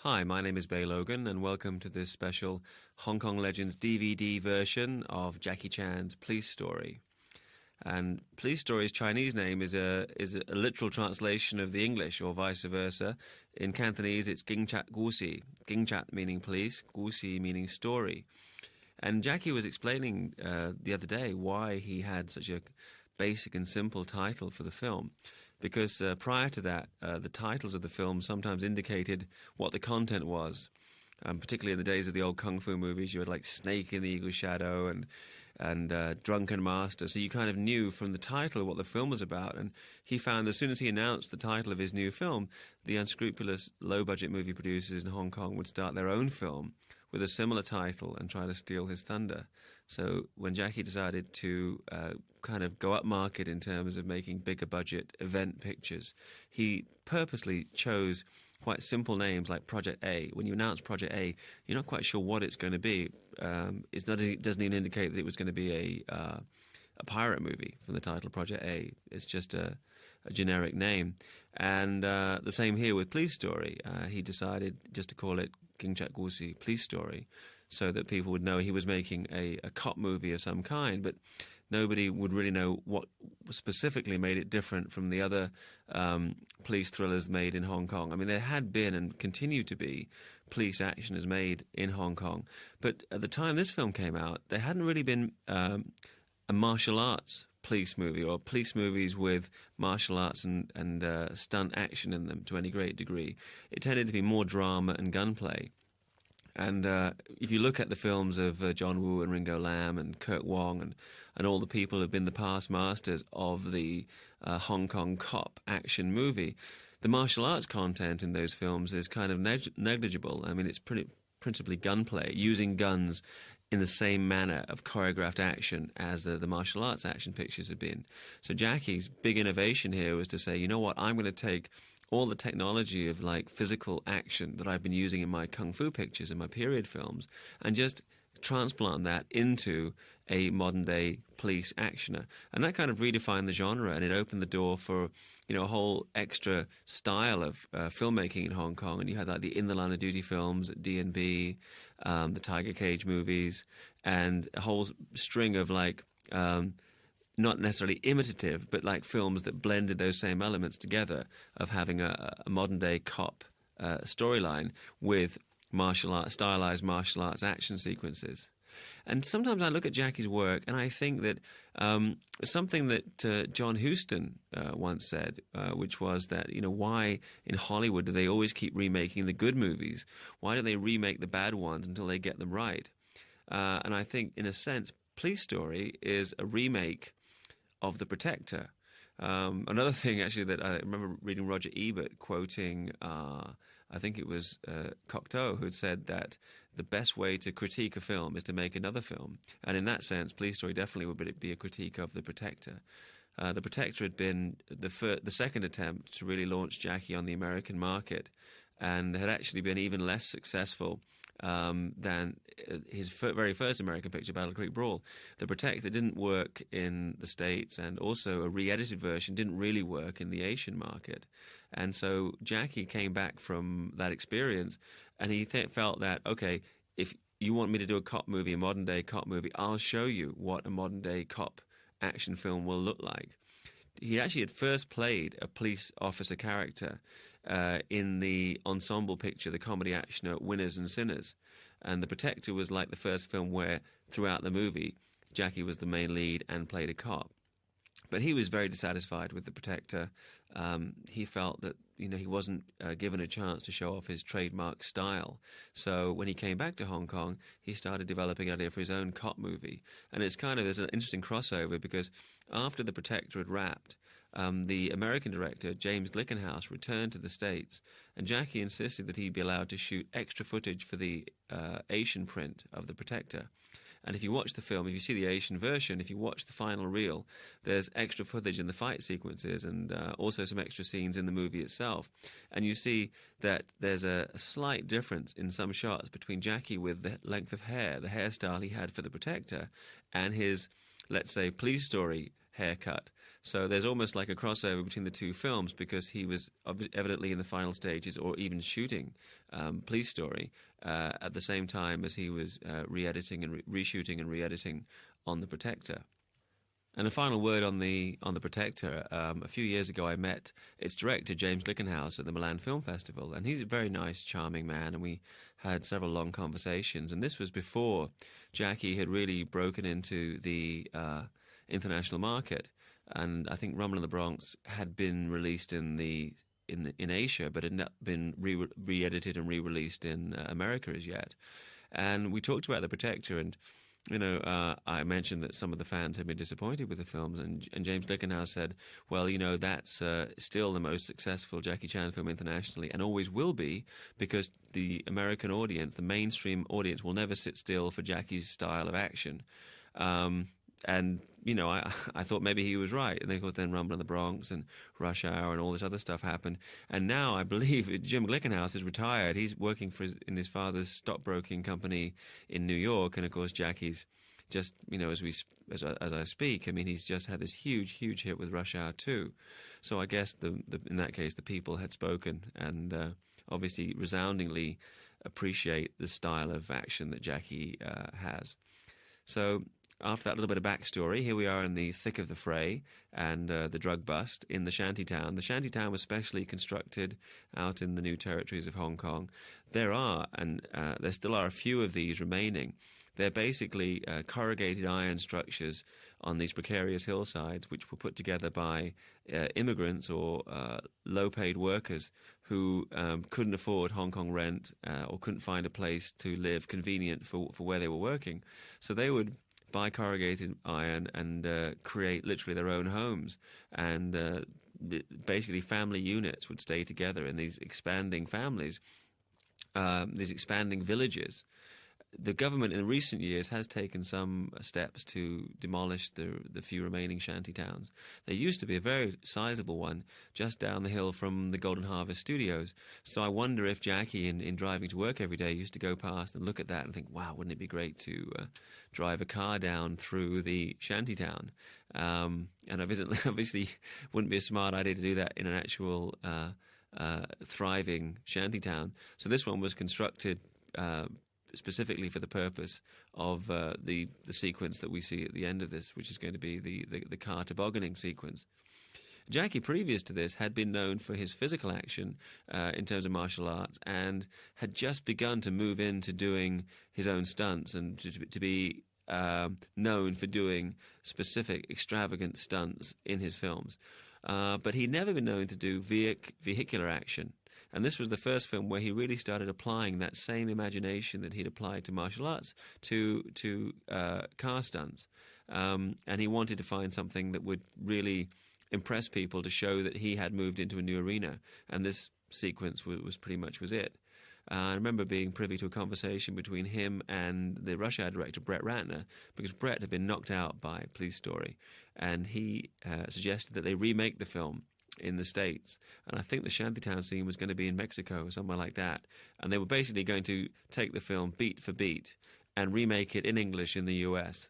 Hi, my name is Bey Logan, and welcome to this special Hong Kong Legends DVD version of Jackie Chan's Police Story. And Police Story's Chinese name is a literal translation of the English, or vice versa. In Cantonese, it's Ging Chat Gusi. Ging Chat meaning police, Gusi meaning story. And Jackie was explaining the other day why he had such a basic and simple title for the film. Because prior to that, the titles of the film sometimes indicated what the content was. Particularly in the days of the old kung fu movies, you had like Snake in the Eagle's Shadow and Drunken Master. So you kind of knew from the title what the film was about. And he found as soon as he announced the title of his new film, the unscrupulous low-budget movie producers in Hong Kong would start their own film with a similar title and try to steal his thunder. So when Jackie decided to kind of go up market in terms of making bigger budget event pictures, he purposely chose quite simple names like Project A. When you announce Project A, you're not quite sure what it's going to be. It doesn't even indicate that it was going to be a pirate movie from the title Project A. It's just a generic name. And the same here with Police Story. He decided just to call it Ging Chat Gusi Police Story so that people would know he was making a cop movie of some kind, but nobody would really know what specifically made it different from the other police thrillers made in Hong Kong. I mean, there had been and continue to be police actions made in Hong Kong, but at the time this film came out, there hadn't really been a martial arts police movie or police movies with martial arts and stunt action in them to any great degree. It tended to be more drama and gunplay. And if you look at the films of John Woo and Ringo Lam and Kurt Wong and all the people who have been the past masters of the Hong Kong cop action movie, the martial arts content in those films is kind of negligible. I mean, it's principally gunplay, using guns in the same manner of choreographed action as the martial arts action pictures have been. So Jackie's big innovation here was to say, you know what, I'm going to take all the technology of like physical action that I've been using in my kung fu pictures and my period films and just transplant that into a modern-day police actioner. And that kind of redefined the genre, and it opened the door for, you know, a whole extra style of filmmaking in Hong Kong. And you had like the In the Line of Duty films at D&B, the Tiger Cage movies, and a whole string of like not necessarily imitative, but like films that blended those same elements together of having a modern-day cop storyline with stylized martial arts action sequences. And sometimes I look at Jackie's work and I think that something that John Huston once said, which was that, you know, why in Hollywood do they always keep remaking the good movies? Why don't they remake the bad ones until they get them right? And I think, in a sense, Police Story is a remake of The Protector. Another thing, actually, that I remember reading Roger Ebert quoting, I think it was Cocteau, who had said that the best way to critique a film is to make another film. And in that sense, Police Story definitely would be a critique of The Protector. The Protector had been the second attempt to really launch Jackie on the American market and had actually been even less successful than his very first American picture, Battle Creek Brawl. The Protector didn't work in the States, and also a re-edited version didn't really work in the Asian market. And so Jackie came back from that experience, and he felt that, okay, if you want me to do a cop movie, a modern-day cop movie, I'll show you what a modern-day cop action film will look like. He actually had first played a police officer character in the ensemble picture, the comedy action Winners and Sinners. And The Protector was like the first film where, throughout the movie, Jackie was the main lead and played a cop. But he was very dissatisfied with The Protector. He felt that, you know, he wasn't given a chance to show off his trademark style. So when he came back to Hong Kong, he started developing an idea for his own cop movie. And there's an interesting crossover because after The Protector had wrapped, the American director, James Glickenhaus, returned to the States, and Jackie insisted that he be allowed to shoot extra footage for the Asian print of The Protector. And if you watch the film, if you see the Asian version, if you watch the final reel, there's extra footage in the fight sequences and also some extra scenes in the movie itself. And you see that there's a slight difference in some shots between Jackie with the length of hair, the hairstyle he had for The Protector, and his, let's say, Police Story haircut. So there's almost like a crossover between the two films, because he was evidently in the final stages or even shooting Police Story at the same time as he was re-editing and reshooting and re-editing on The Protector. And a final word on the Protector. A few years ago, I met its director, James Glickenhaus, at the Milan Film Festival, and he's a very nice, charming man, and we had several long conversations. And this was before Jackie had really broken into the international market. And I think Rumble in the Bronx had been released in Asia, but had not been re-edited and re-released in America as yet. And we talked about The Protector, and I mentioned that some of the fans had been disappointed with the films, and James Glickenhaus said, well, that's still the most successful Jackie Chan film internationally, and always will be, because the American audience, the mainstream audience, will never sit still for Jackie's style of action. I thought maybe he was right. And of course, then Rumble in the Bronx and Rush Hour and all this other stuff happened. And now I believe Jim Glickenhaus is retired. He's working in his father's stockbroking company in New York. And of course, Jackie's just, as I speak, I mean, he's just had this huge hit with Rush Hour 2. So I guess in that case, the people had spoken, and obviously resoundingly appreciate the style of action that Jackie has. So after that little bit of backstory, here we are in the thick of the fray and the drug bust in the shantytown. The shantytown was specially constructed out in the new territories of Hong Kong. There still are a few of these remaining. They're basically corrugated iron structures on these precarious hillsides, which were put together by immigrants or low-paid workers who couldn't afford Hong Kong rent or couldn't find a place to live convenient for where they were working. So they would buy corrugated iron and create literally their own homes. And basically family units would stay together in these expanding families, these expanding villages. The government in recent years has taken some steps to demolish the few remaining shanty towns. There used to be a very sizable one just down the hill from the Golden Harvest Studios. So I wonder if Jackie, in driving to work every day, used to go past and look at that and think, wow, wouldn't it be great to drive a car down through the shanty town? And obviously wouldn't be a smart idea to do that in an actual thriving shanty town. So this one was constructed specifically for the purpose of the sequence that we see at the end of this, which is going to be the car tobogganing sequence. Jackie, previous to this, had been known for his physical action in terms of martial arts, and had just begun to move into doing his own stunts and to be known for doing specific, extravagant stunts in his films. But he'd never been known to do vehicular action. And this was the first film where he really started applying that same imagination that he'd applied to martial arts to car stunts. And he wanted to find something that would really impress people to show that he had moved into a new arena. And this sequence was pretty much it. I remember being privy to a conversation between him and the Rush Hour director, Brett Ratner, because Brett had been knocked out by Police Story. And he suggested that they remake the film in the States, and I think the shantytown scene was going to be in Mexico or somewhere like that, and they were basically going to take the film beat for beat and remake it in English in the US,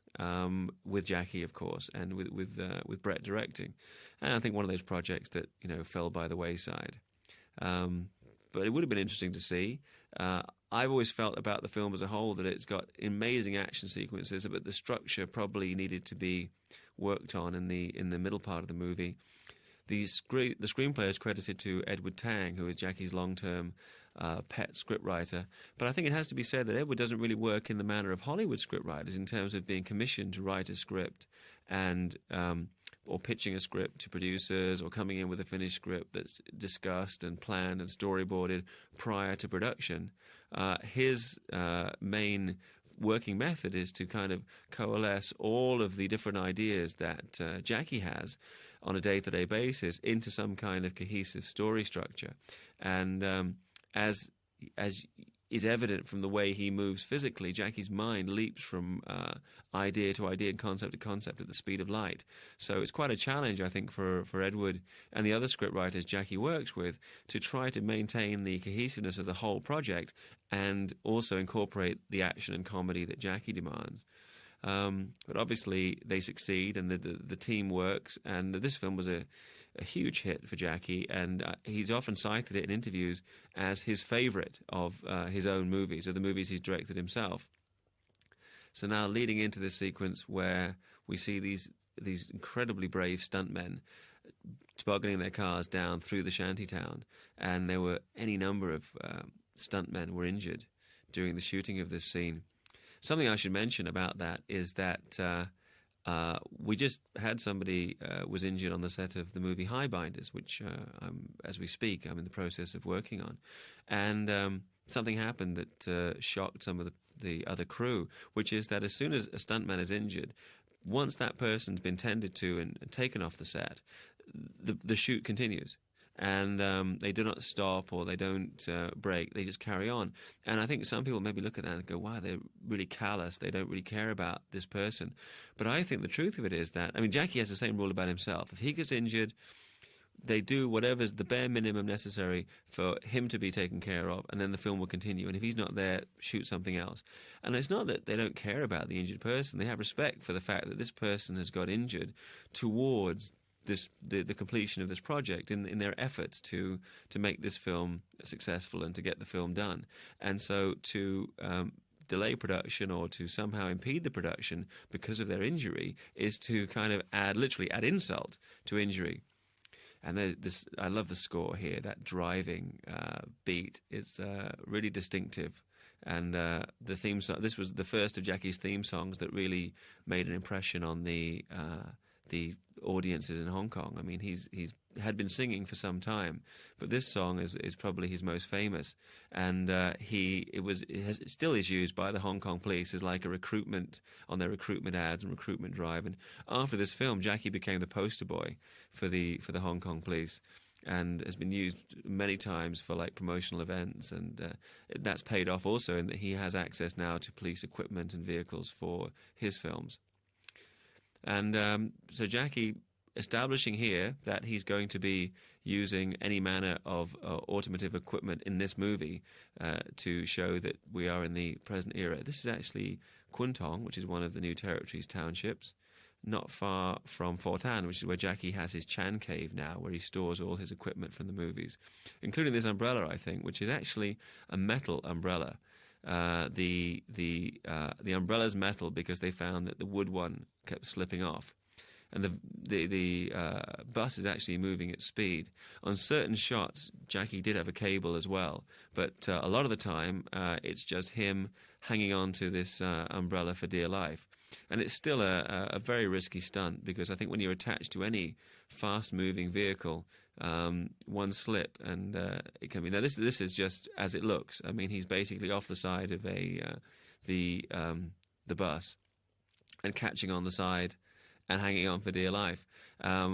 with Jackie, of course, and with Brett directing. And I think one of those projects that fell by the wayside. But it would have been interesting to see. I've always felt about the film as a whole that it's got amazing action sequences, but the structure probably needed to be worked on in the middle part of the movie. The screenplay is credited to Edward Tang, who is Jackie's long-term pet scriptwriter. But I think it has to be said that Edward doesn't really work in the manner of Hollywood scriptwriters in terms of being commissioned to write a script and or pitching a script to producers or coming in with a finished script that's discussed and planned and storyboarded prior to production. His main working method is to kind of coalesce all of the different ideas that Jackie has on a day-to-day basis into some kind of cohesive story structure. And as is evident from the way he moves physically, Jackie's mind leaps from idea to idea and concept to concept at the speed of light. So it's quite a challenge, I think, for Edward and the other scriptwriters Jackie works with to try to maintain the cohesiveness of the whole project and also incorporate the action and comedy that Jackie demands. But obviously they succeed, and the team works, and this film was a huge hit for Jackie, and he's often cited it in interviews as his favourite of his own movies, of the movies he's directed himself. So now leading into this sequence where we see these incredibly brave stuntmen tobogganing their cars down through the shantytown, and there were any number of stuntmen were injured during the shooting of this scene. Something I should mention about that is that we just had somebody was injured on the set of the movie Highbinders, which as we speak I'm in the process of working on, and something happened that shocked some of the other crew, which is that as soon as a stuntman is injured, once that person's been tended to and taken off the set, the shoot continues. And they do not stop, or they don't break. They just carry on. And I think some people maybe look at that and go, wow, they're really callous. They don't really care about this person. But I think the truth of it is that, I mean, Jackie has the same rule about himself. If he gets injured, they do whatever's the bare minimum necessary for him to be taken care of, and then the film will continue. And if he's not there, shoot something else. And it's not that they don't care about the injured person. They have respect for the fact that this person has got injured towards the completion of this project in their efforts to make this film successful and to get the film done. And so to delay production or to somehow impede the production because of their injury is to kind of literally add insult to injury. And I love the score here. That driving beat is really distinctive. And the theme song, this was the first of Jackie's theme songs that really made an impression on the audiences in Hong Kong. I mean, he's had been singing for some time, but this song is probably his most famous. And it still is used by the Hong Kong police as like a recruitment on their recruitment ads and recruitment drive. And after this film, Jackie became the poster boy for the Hong Kong police, and has been used many times for like promotional events, and that's paid off also in that he has access now to police equipment and vehicles for his films. And so Jackie establishing here that he's going to be using any manner of automotive equipment in this movie to show that we are in the present era. This is actually Kwun Tong, which is one of the New Territories townships, not far from Fort Anne, which is where Jackie has his Chan cave now, where he stores all his equipment from the movies, including this umbrella, I think, which is actually a metal umbrella. The umbrella's metal because they found that the wood one kept slipping off, and the bus is actually moving at speed. On certain shots, Jackie did have a cable as well, but a lot of the time it's just him hanging on to this umbrella for dear life. And it's still a very risky stunt, because I think when you're attached to any fast-moving vehicle, one slip and it can be. Now this is just as it looks. I mean, he's basically off the side of the bus and catching on the side and hanging on for dear life.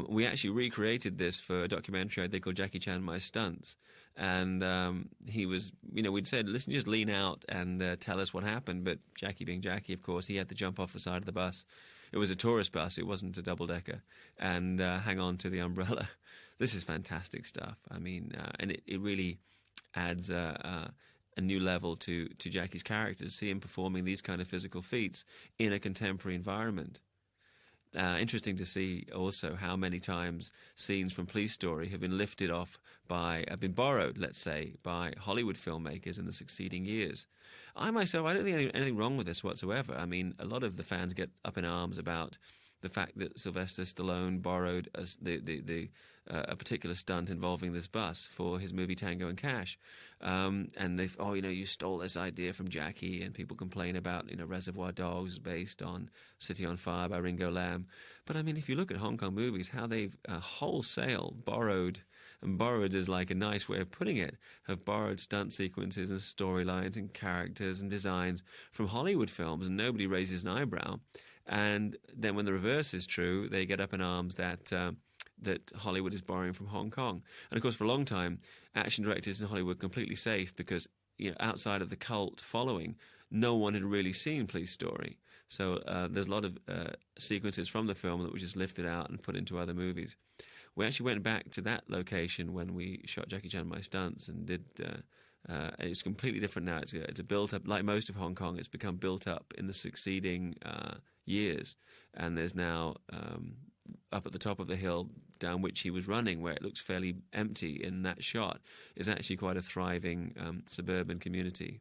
We actually recreated this for a documentary I did called Jackie Chan My Stunts. And he was, we'd said, listen, just lean out and tell us what happened. But Jackie being Jackie, of course, he had to jump off the side of the bus. It was a tourist bus. It wasn't a double-decker. And hang on to the umbrella. This is fantastic stuff. I mean, and it really adds a new level to Jackie's character to see him performing these kind of physical feats in a contemporary environment. Interesting to see also how many times scenes from Police Story have been lifted off have been borrowed, let's say, by Hollywood filmmakers in the succeeding years. I myself, I don't think anything wrong with this whatsoever. I mean, a lot of the fans get up in arms about the fact that Sylvester Stallone borrowed a particular stunt involving this bus for his movie Tango and Cash. And you stole this idea from Jackie, and people complain about, Reservoir Dogs based on City on Fire by Ringo Lam. But I mean, if you look at Hong Kong movies, how they've wholesale borrowed is like a nice way of putting it, have borrowed stunt sequences and storylines and characters and designs from Hollywood films, and nobody raises an eyebrow. And then when the reverse is true, they get up in arms that Hollywood is borrowing from Hong Kong. And of course, for a long time, action directors in Hollywood were completely safe because, outside of the cult following, no one had really seen Police Story. So there's a lot of sequences from the film that were just lifted out and put into other movies. We actually went back to that location when we shot Jackie Chan My Stunts and did It's completely different now. It's a built up, like most of Hong Kong, it's become built up in the succeeding years. And there's now, up at the top of the hill down which he was running, where it looks fairly empty in that shot, is actually quite a thriving suburban community.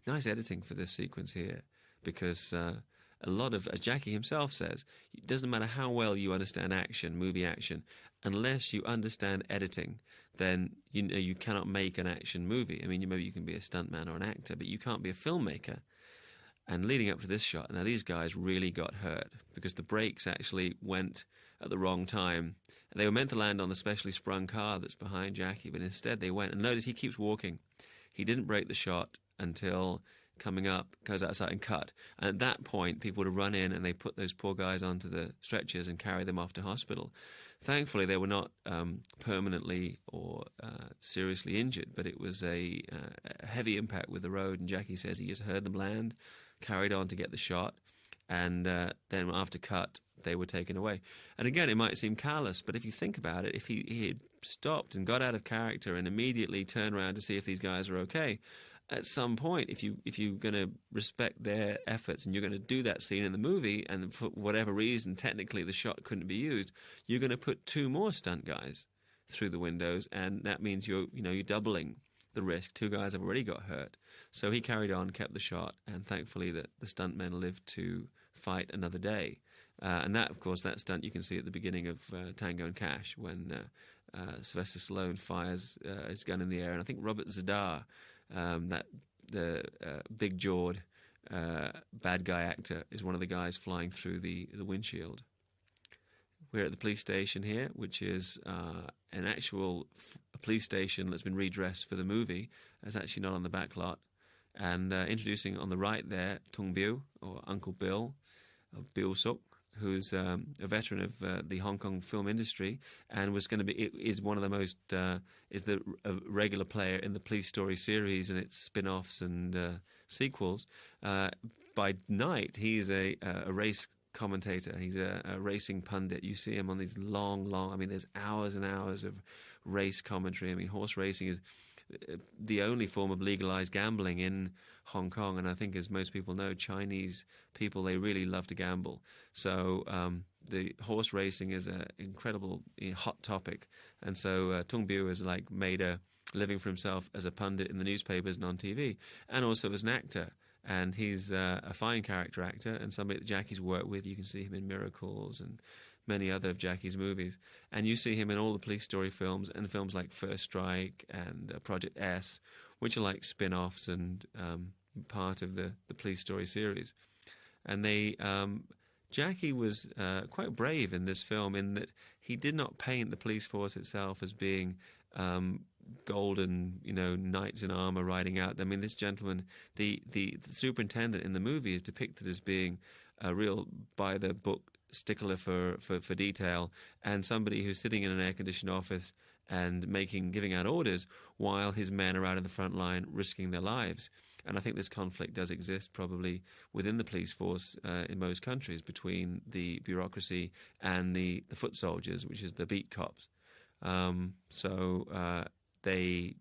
Nice editing for this sequence here, because a lot of, as Jackie himself says, it doesn't matter how well you understand action, movie action, unless you understand editing, then you cannot make an action movie. I mean, maybe you can be a stuntman or an actor, but you can't be a filmmaker. And leading up to this shot, now these guys really got hurt because the brakes actually went at the wrong time. And they were meant to land on the specially sprung car that's behind Jackie, but instead they went. And notice he keeps walking. He didn't break the shot until coming up, goes outside and cut. And at that point, people would have run in and they put those poor guys onto the stretchers and carry them off to hospital. Thankfully, they were not permanently or seriously injured, but it was a heavy impact with the road. And Jackie says he just heard them land, carried on to get the shot, and then after cut, they were taken away. And again, it might seem callous, but if you think about it, if he had stopped and got out of character and immediately turned around to see if these guys are okay, at some point, if you're going to respect their efforts and you're going to do that scene in the movie, and for whatever reason, technically the shot couldn't be used, you're going to put 2 more stunt guys through the windows, and that means you're doubling the risk. 2 guys have already got hurt. So he carried on, kept the shot, and thankfully the stuntmen lived to fight another day. And that, of course, that stunt you can see at the beginning of Tango and Cash, when Sylvester Stallone fires his gun in the air, and I think Robert Zadar, the big-jawed bad guy actor, is one of the guys flying through the windshield. We're at the police station here, which is an actual police station that's been redressed for the movie. It's actually not on the back lot. And introducing on the right there, Tung Biu, or Uncle Bill, of Bill Suk, who's a veteran of the Hong Kong film industry, and is one of the most is a regular player in the Police Story series and its spin-offs and sequels. By night, he's a race commentator. He's a racing pundit. You see him on these long. I mean, there's hours and hours of race commentary. I mean, horse racing is the only form of legalized gambling in Hong Kong, and I think, as most people know, Chinese people, they really love to gamble. So the horse racing is an incredible hot topic, and so Tung Biu has made a living for himself as a pundit in the newspapers and on TV, and also as an actor. And he's a fine character actor and somebody that Jackie's worked with. You can see him in Miracles and many other of Jackie's movies. And you see him in all the Police Story films and films like First Strike and Project S, which are like spin-offs and part of the Police Story series. And Jackie was quite brave in this film in that he did not paint the police force itself as being golden, knights in armor riding out. I mean, this gentleman, the superintendent in the movie, is depicted as being a real by-the-book stickler for detail, and somebody who's sitting in an air-conditioned office and giving out orders while his men are out in the front line risking their lives. And I think this conflict does exist probably within the police force in most countries between the bureaucracy and the foot soldiers, which is the beat cops. So they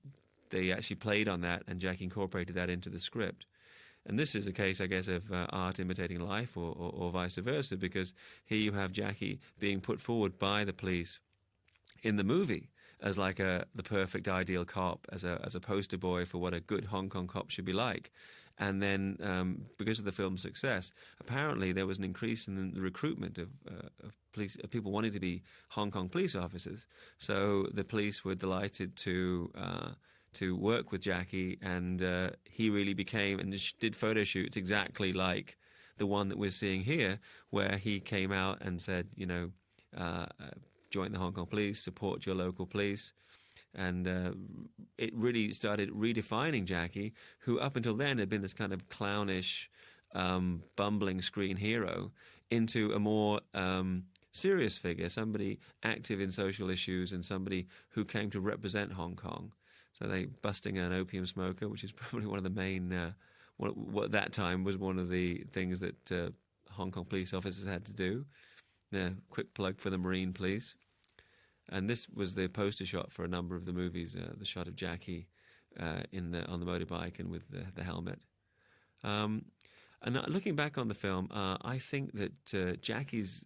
actually played on that, and Jackie incorporated that into the script. And this is a case, I guess, of art imitating life, or vice versa, because here you have Jackie being put forward by the police in the movie as like the perfect ideal cop, as a poster boy for what a good Hong Kong cop should be like. And then, because of the film's success, apparently there was an increase in the recruitment of people wanting to be Hong Kong police officers. So the police were delighted to work with Jackie, and he really became and did photo shoots exactly like the one that we're seeing here, where he came out and said, join the Hong Kong police, support your local police. And it really started redefining Jackie, who up until then had been this kind of clownish, bumbling screen hero, into a more serious figure, somebody active in social issues and somebody who came to represent Hong Kong. So they busting an opium smoker, which is probably one of the main, what at that time was one of the things that Hong Kong police officers had to do. Quick plug for the Marine Police. And this was the poster shot for a number of the movies, the shot of Jackie on the motorbike and with the helmet. And looking back on the film, I think that Jackie's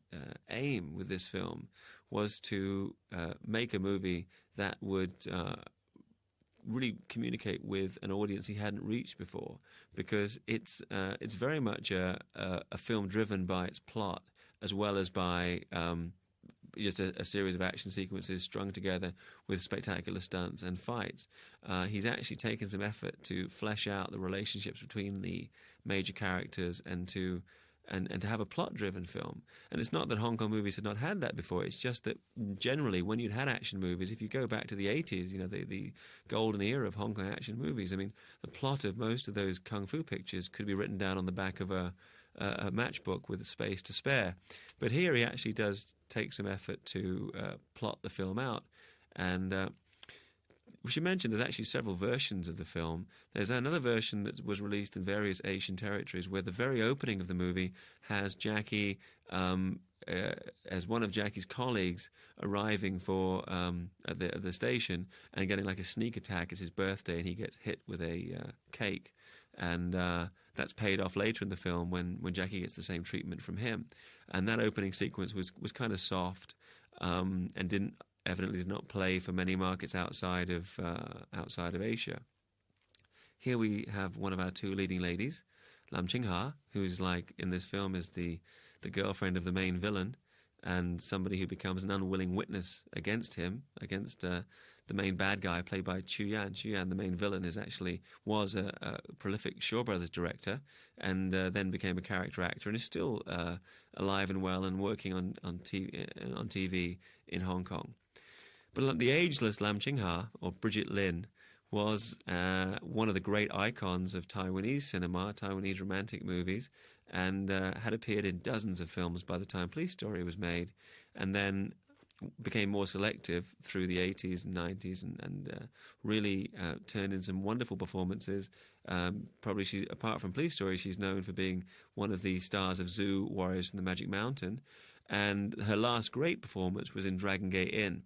aim with this film was to make a movie that would really communicate with an audience he hadn't reached before, because it's very much a film driven by its plot as well as by just a series of action sequences strung together with spectacular stunts and fights. He's actually taken some effort to flesh out the relationships between the major characters and to have a plot-driven film. And it's not that Hong Kong movies had not had that before. It's just that generally, when you'd had action movies, if you go back to the 80s, the golden era of Hong Kong action movies, I mean, the plot of most of those kung fu pictures could be written down on the back of a matchbook with a space to spare. But here he actually does take some effort to plot the film out. And we should mention there's actually several versions of the film. There's another version that was released in various Asian territories where the very opening of the movie has Jackie as one of Jackie's colleagues arriving at the station and getting like a sneak attack. It's his birthday and he gets hit with a cake. And that's paid off later in the film when Jackie gets the same treatment from him. And that opening sequence was kind of soft and evidently did not play for many markets outside of Asia. Here we have one of our two leading ladies, Lam Ching-ha, who's like in this film is the girlfriend of the main villain and somebody who becomes an unwilling witness against him, against the main bad guy played by Chu Yan. Chu Yan, the main villain, was a prolific Shaw Brothers director and then became a character actor and is still alive and well and working on TV in Hong Kong. But the ageless Lam Ching-ha, or Bridget Lin, was one of the great icons of Taiwanese cinema, Taiwanese romantic movies, and had appeared in dozens of films by the time Police Story was made, and then became more selective through the 80s and 90s and really turned in some wonderful performances. Probably, apart from Police Story, she's known for being one of the stars of Zoo Warriors from the Magic Mountain, and her last great performance was in Dragon Gate Inn.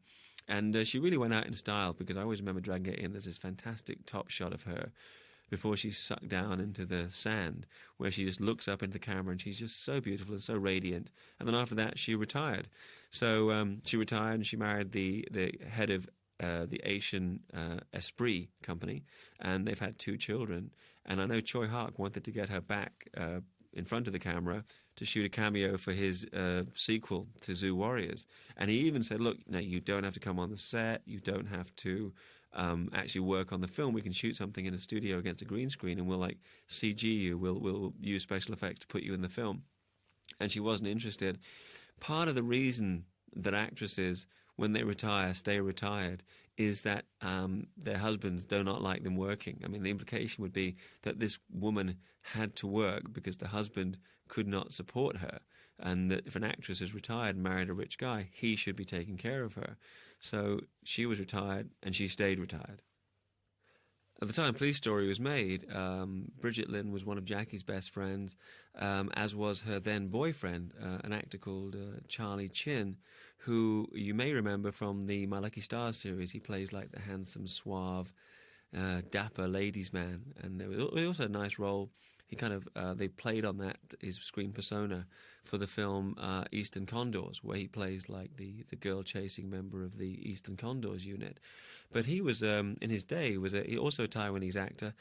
And she really went out in style, because I always remember Dragon Gate Inn. There's this fantastic top shot of her before she's sucked down into the sand, where she just looks up into the camera and she's just so beautiful and so radiant. And then after that, she retired. So she retired and she married the head of the Asian Esprit company, and they've had 2 children. And I know Choi Hark wanted to get her back in front of the camera to shoot a cameo for his sequel to Zoo Warriors. And he even said, look, no, you don't have to come on the set, you don't have to actually work on the film. We can shoot something in a studio against a green screen and we'll like CG you, we'll use special effects to put you in the film. And she wasn't interested. Part of the reason that actresses, when they retire, stay retired, is that their husbands do not like them working. I mean, the implication would be that this woman had to work because the husband could not support her, and that if an actress is retired and married a rich guy, he should be taking care of her. So she was retired, and she stayed retired. At the time Police Story was made, Bridget Lin was one of Jackie's best friends, as was her then boyfriend, an actor called Charlie Chin, who you may remember from the My Lucky Stars series. He plays like the handsome, suave, dapper ladies' man, and he also had a nice role. He kind of they played on his screen persona for the film Eastern Condors, where he plays like the girl chasing member of the Eastern Condors unit. But he was in his day was also a Taiwanese actor,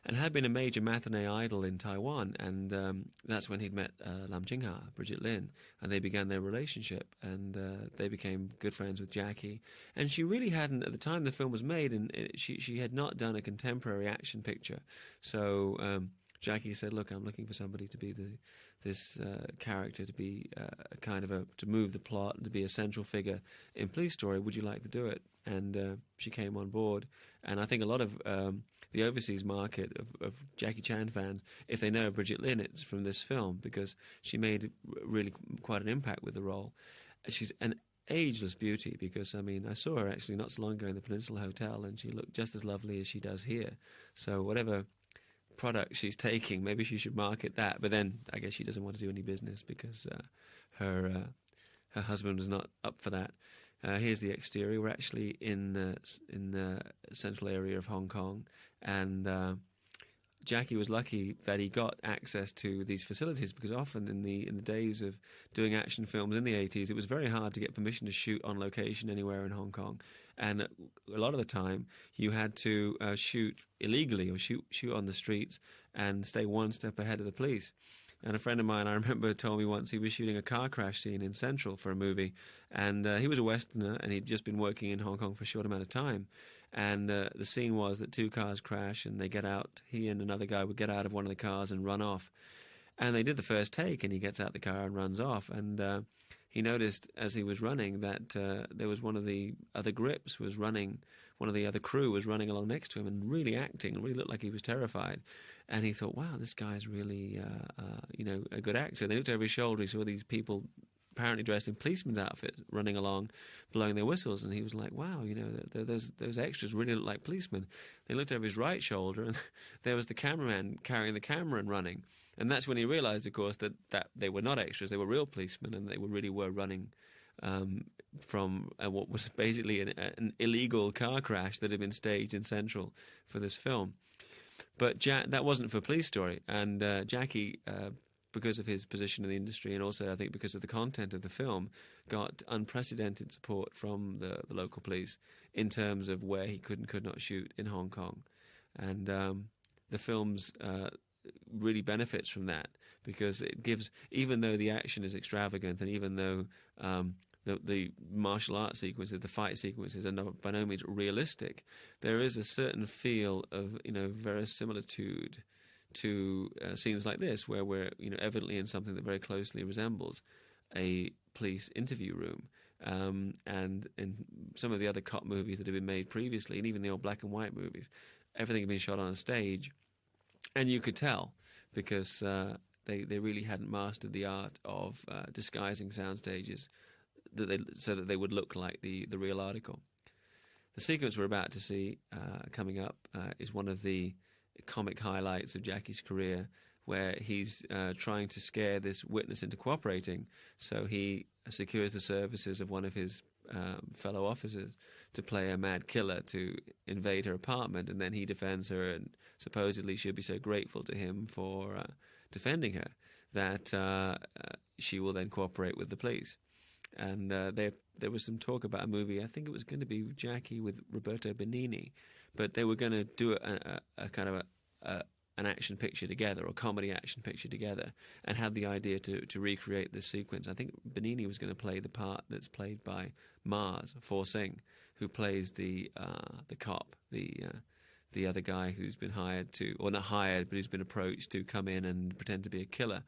and had been a major matinee idol in Taiwan. And that's when he'd met Lam Ching-ha, Bridget Lin, and they began their relationship, and they became good friends with Jackie. And she really hadn't, at the time the film was made, and she had not done a contemporary action picture. So Jackie said, "Look, I'm looking for somebody to be this character, to be to move the plot, and to be a central figure in Police Story. Would you like to do it?" And she came on board. And I think a lot of the overseas market of Jackie Chan fans, if they know Bridget Lin, it's from this film, because she made really quite an impact with the role. She's an ageless beauty, because, I mean, I saw her actually not so long ago in the Peninsula Hotel, and she looked just as lovely as she does here. So whatever product she's taking, maybe she should market that. But then I guess she doesn't want to do any business, because her husband was not up for that. Here's the exterior. We're actually in the central area of Hong Kong, and Jackie was lucky that he got access to these facilities, because often in the days of doing action films in the 80s, it was very hard to get permission to shoot on location anywhere in Hong Kong, and a lot of the time you had to shoot illegally or shoot on the streets and stay one step ahead of the police. And a friend of mine, I remember, told me once he was shooting a car crash scene in Central for a movie, and he was a Westerner, and he'd just been working in Hong Kong for a short amount of time. And the scene was that two cars crash, and they get out. He and another guy would get out of one of the cars and run off. And they did the first take, and he gets out the car and runs off. And he noticed as he was running that there was one of the other grips was running, one of the other crew was running along next to him and really acting, and really looked like he was terrified. And he thought, wow, this guy's really, a good actor. And they looked over his shoulder. He saw these people apparently dressed in policemen's outfits running along, blowing their whistles. And he was like, wow, those extras really look like policemen. They looked over his right shoulder, and there was the cameraman carrying the camera and running. And that's when he realized, of course, that they were not extras. They were real policemen, and they really were running from what was basically an illegal car crash that had been staged in Central for this film. But that wasn't for Police Story, and Jackie, because of his position in the industry, and also I think because of the content of the film, got unprecedented support from the local police in terms of where he could and could not shoot in Hong Kong. And the film's really benefits from that, because it gives, even though the action is extravagant, and even though the martial arts sequences, the fight sequences, are by no means realistic, there is a certain feel of verisimilitude to scenes like this, where we're evidently in something that very closely resembles a police interview room. And in some of the other cop movies that have been made previously, and even the old black and white movies, everything had been shot on a stage, and you could tell, because they really hadn't mastered the art of disguising sound stages so that they would look like the real article. The sequence we're about to see coming up is one of the comic highlights of Jackie's career, where he's trying to scare this witness into cooperating. So he secures the services of one of his fellow officers to play a mad killer to invade her apartment, and then he defends her, and supposedly she'll be so grateful to him for defending her that she will then cooperate with the police. And there was some talk about a movie, I think it was going to be Jackie with Roberto Benigni, but they were going to do a kind of an action picture together, or a comedy action picture together, and had the idea to recreate this sequence. I think Benigni was going to play the part that's played by Mars, For Sing, who plays the cop, the other guy who's been hired to, or not hired, but who's been approached to come in and pretend to be a killer.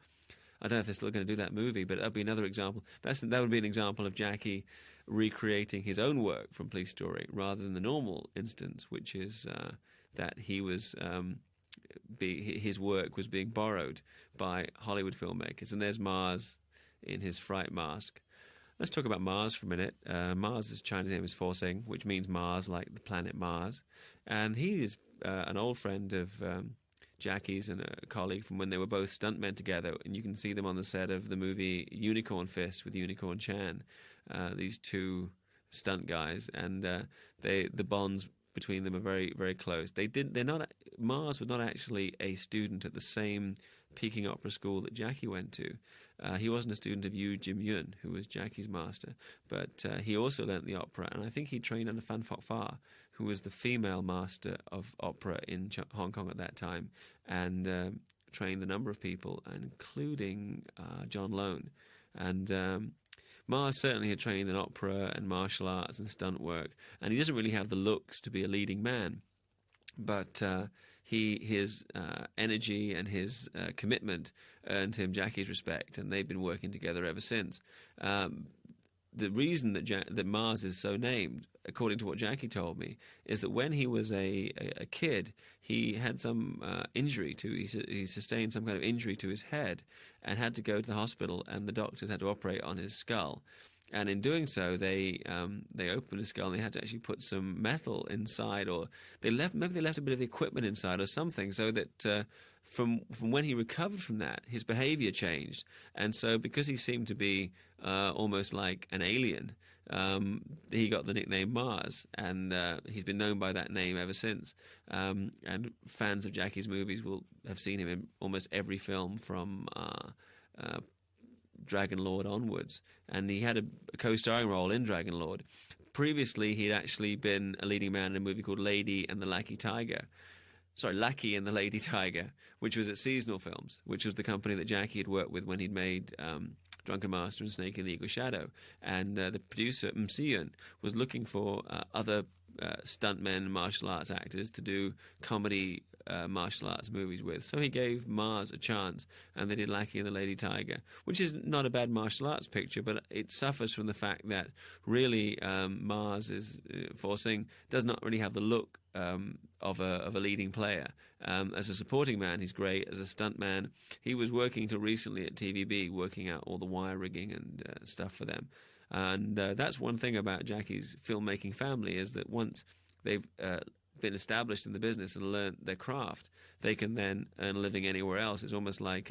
I don't know if they're still going to do that movie, but that'd be another example. That would be an example of Jackie recreating his own work from Police Story, rather than the normal instance, which is that he was his work was being borrowed by Hollywood filmmakers. And there's Mars in his fright mask. Let's talk about Mars for a minute. Mars' Chinese name is For Sing, which means Mars, like the planet Mars. And he is an old friend of Jackie's and a colleague from when they were both stuntmen together, and you can see them on the set of the movie Unicorn Fist with Unicorn Chan, these two stunt guys, and the bonds between them are very, very close. Mars was not actually a student at the same Peking Opera School that Jackie went to. He wasn't a student of Yu Jim Yun, who was Jackie's master, but he also learnt the opera, and I think he trained under Fan Fok Fa, who was the female master of opera in Hong Kong at that time, and trained a number of people, including John Lone. And Mars certainly had trained in opera and martial arts and stunt work, and he doesn't really have the looks to be a leading man, but his energy and his commitment earned him Jackie's respect, and they've been working together ever since. The reason that Mars is so named, according to what Jackie told me, is that when he was a kid, he had some injury he sustained some kind of injury to his head and had to go to the hospital, and the doctors had to operate on his skull. And in doing so, they opened his skull and they had to actually put some metal inside, or maybe they left a bit of the equipment inside or something, so that from when he recovered from that, his behavior changed. And so because he seemed to be almost like an alien, he got the nickname Mars, and he's been known by that name ever since. And fans of Jackie's movies will have seen him in almost every film from Dragon Lord onwards, and he had a co-starring role in Dragon Lord. Previously, he'd actually been a leading man in a movie called Lady and the Lackey and the Lady Tiger, which was at Seasonal Films, which was the company that Jackie had worked with when he'd made Drunken Master and Snake in the Eagle Shadow. And the producer, Msiyun, was looking for other stuntmen, martial arts actors to do comedy martial arts movies with. So he gave Mars a chance, and they did Lackey and the Lady Tiger, which is not a bad martial arts picture, but it suffers from the fact that really Mars is does not really have the look of a leading player. As a supporting man, he's great. As a stuntman, he was working until recently at TVB, working out all the wire rigging and stuff for them. And that's one thing about Jackie's filmmaking family, is that once they've been established in the business and learned their craft, they can then earn a living anywhere else. It's almost like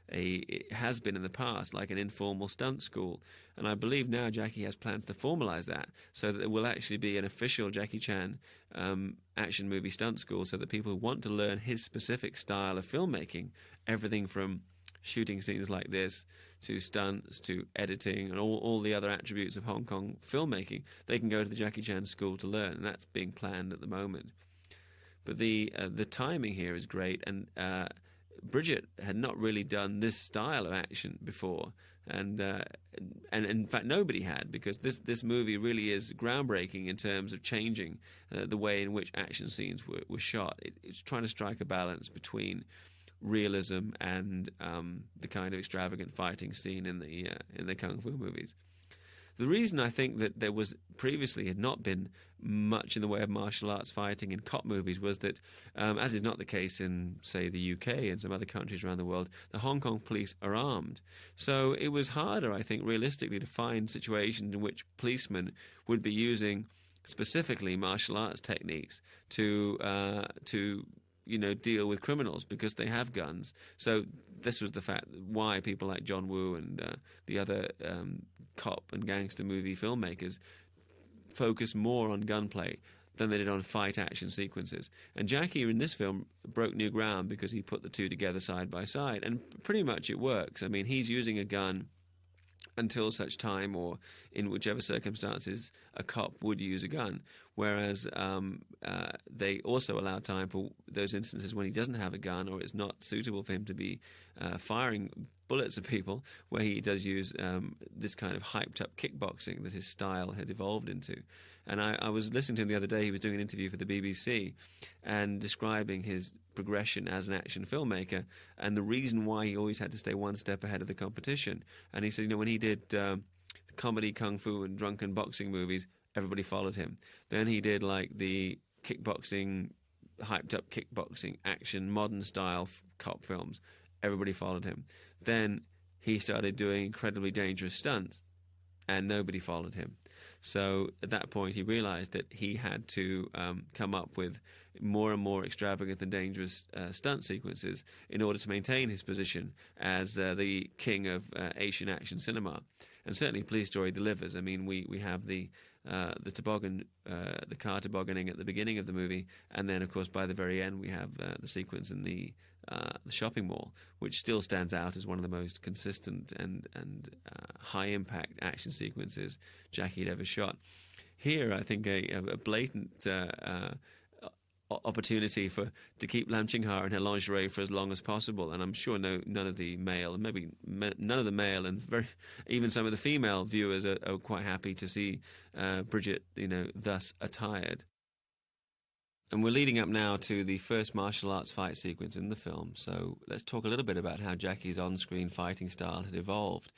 it has been in the past, like an informal stunt school. And I believe now Jackie has plans to formalize that, so that there will actually be an official Jackie Chan action movie stunt school, so that people who want to learn his specific style of filmmaking, everything from shooting scenes like this to stunts to editing and all the other attributes of Hong Kong filmmaking, they can go to the Jackie Chan school to learn, and that's being planned at the moment. But the timing here is great, and Bridget had not really done this style of action before, and in fact nobody had, because this movie really is groundbreaking in terms of changing the way in which action scenes were shot. It's trying to strike a balance between realism and the kind of extravagant fighting scene in the kung fu movies. The reason I think that there was previously had not been much in the way of martial arts fighting in cop movies was that, as is not the case in, say, the UK and some other countries around the world, the Hong Kong police are armed. So it was harder, I think, realistically, to find situations in which policemen would be using specifically martial arts techniques to deal with criminals, because they have guns. So this was the fact why people like John Woo and the other cop and gangster movie filmmakers focus more on gunplay than they did on fight action sequences. And Jackie in this film broke new ground because he put the two together side by side, and pretty much it works. I mean, he's using a gun until such time, or in whichever circumstances a cop would use a gun, whereas they also allow time for those instances when he doesn't have a gun, or it's not suitable for him to be firing bullets at people, where he does use this kind of hyped up kickboxing that his style had evolved into. And I was listening to him the other day. He was doing an interview for the BBC and describing his progression as an action filmmaker and the reason why he always had to stay one step ahead of the competition. And he said, when he did comedy, kung fu and drunken boxing movies, everybody followed him. Then he did like the kickboxing, hyped up kickboxing, action, modern style cop films. Everybody followed him. Then he started doing incredibly dangerous stunts and nobody followed him. So at that point, he realized that he had to come up with more and more extravagant and dangerous stunt sequences in order to maintain his position as the king of Asian action cinema. And certainly Police Story delivers. I mean, we have the toboggan, the car tobogganing at the beginning of the movie, and then, of course, by the very end, we have the sequence in the shopping mall, which still stands out as one of the most consistent and high-impact action sequences Jackie had ever shot. Here, I think a blatant opportunity to keep Lam Ching-ha in her lingerie for as long as possible, and I'm sure none of the male, and maybe none of the male, and even some of the female viewers are quite happy to see Bridget, thus attired. And we're leading up now to the first martial arts fight sequence in the film, so let's talk a little bit about how Jackie's on-screen fighting style had evolved.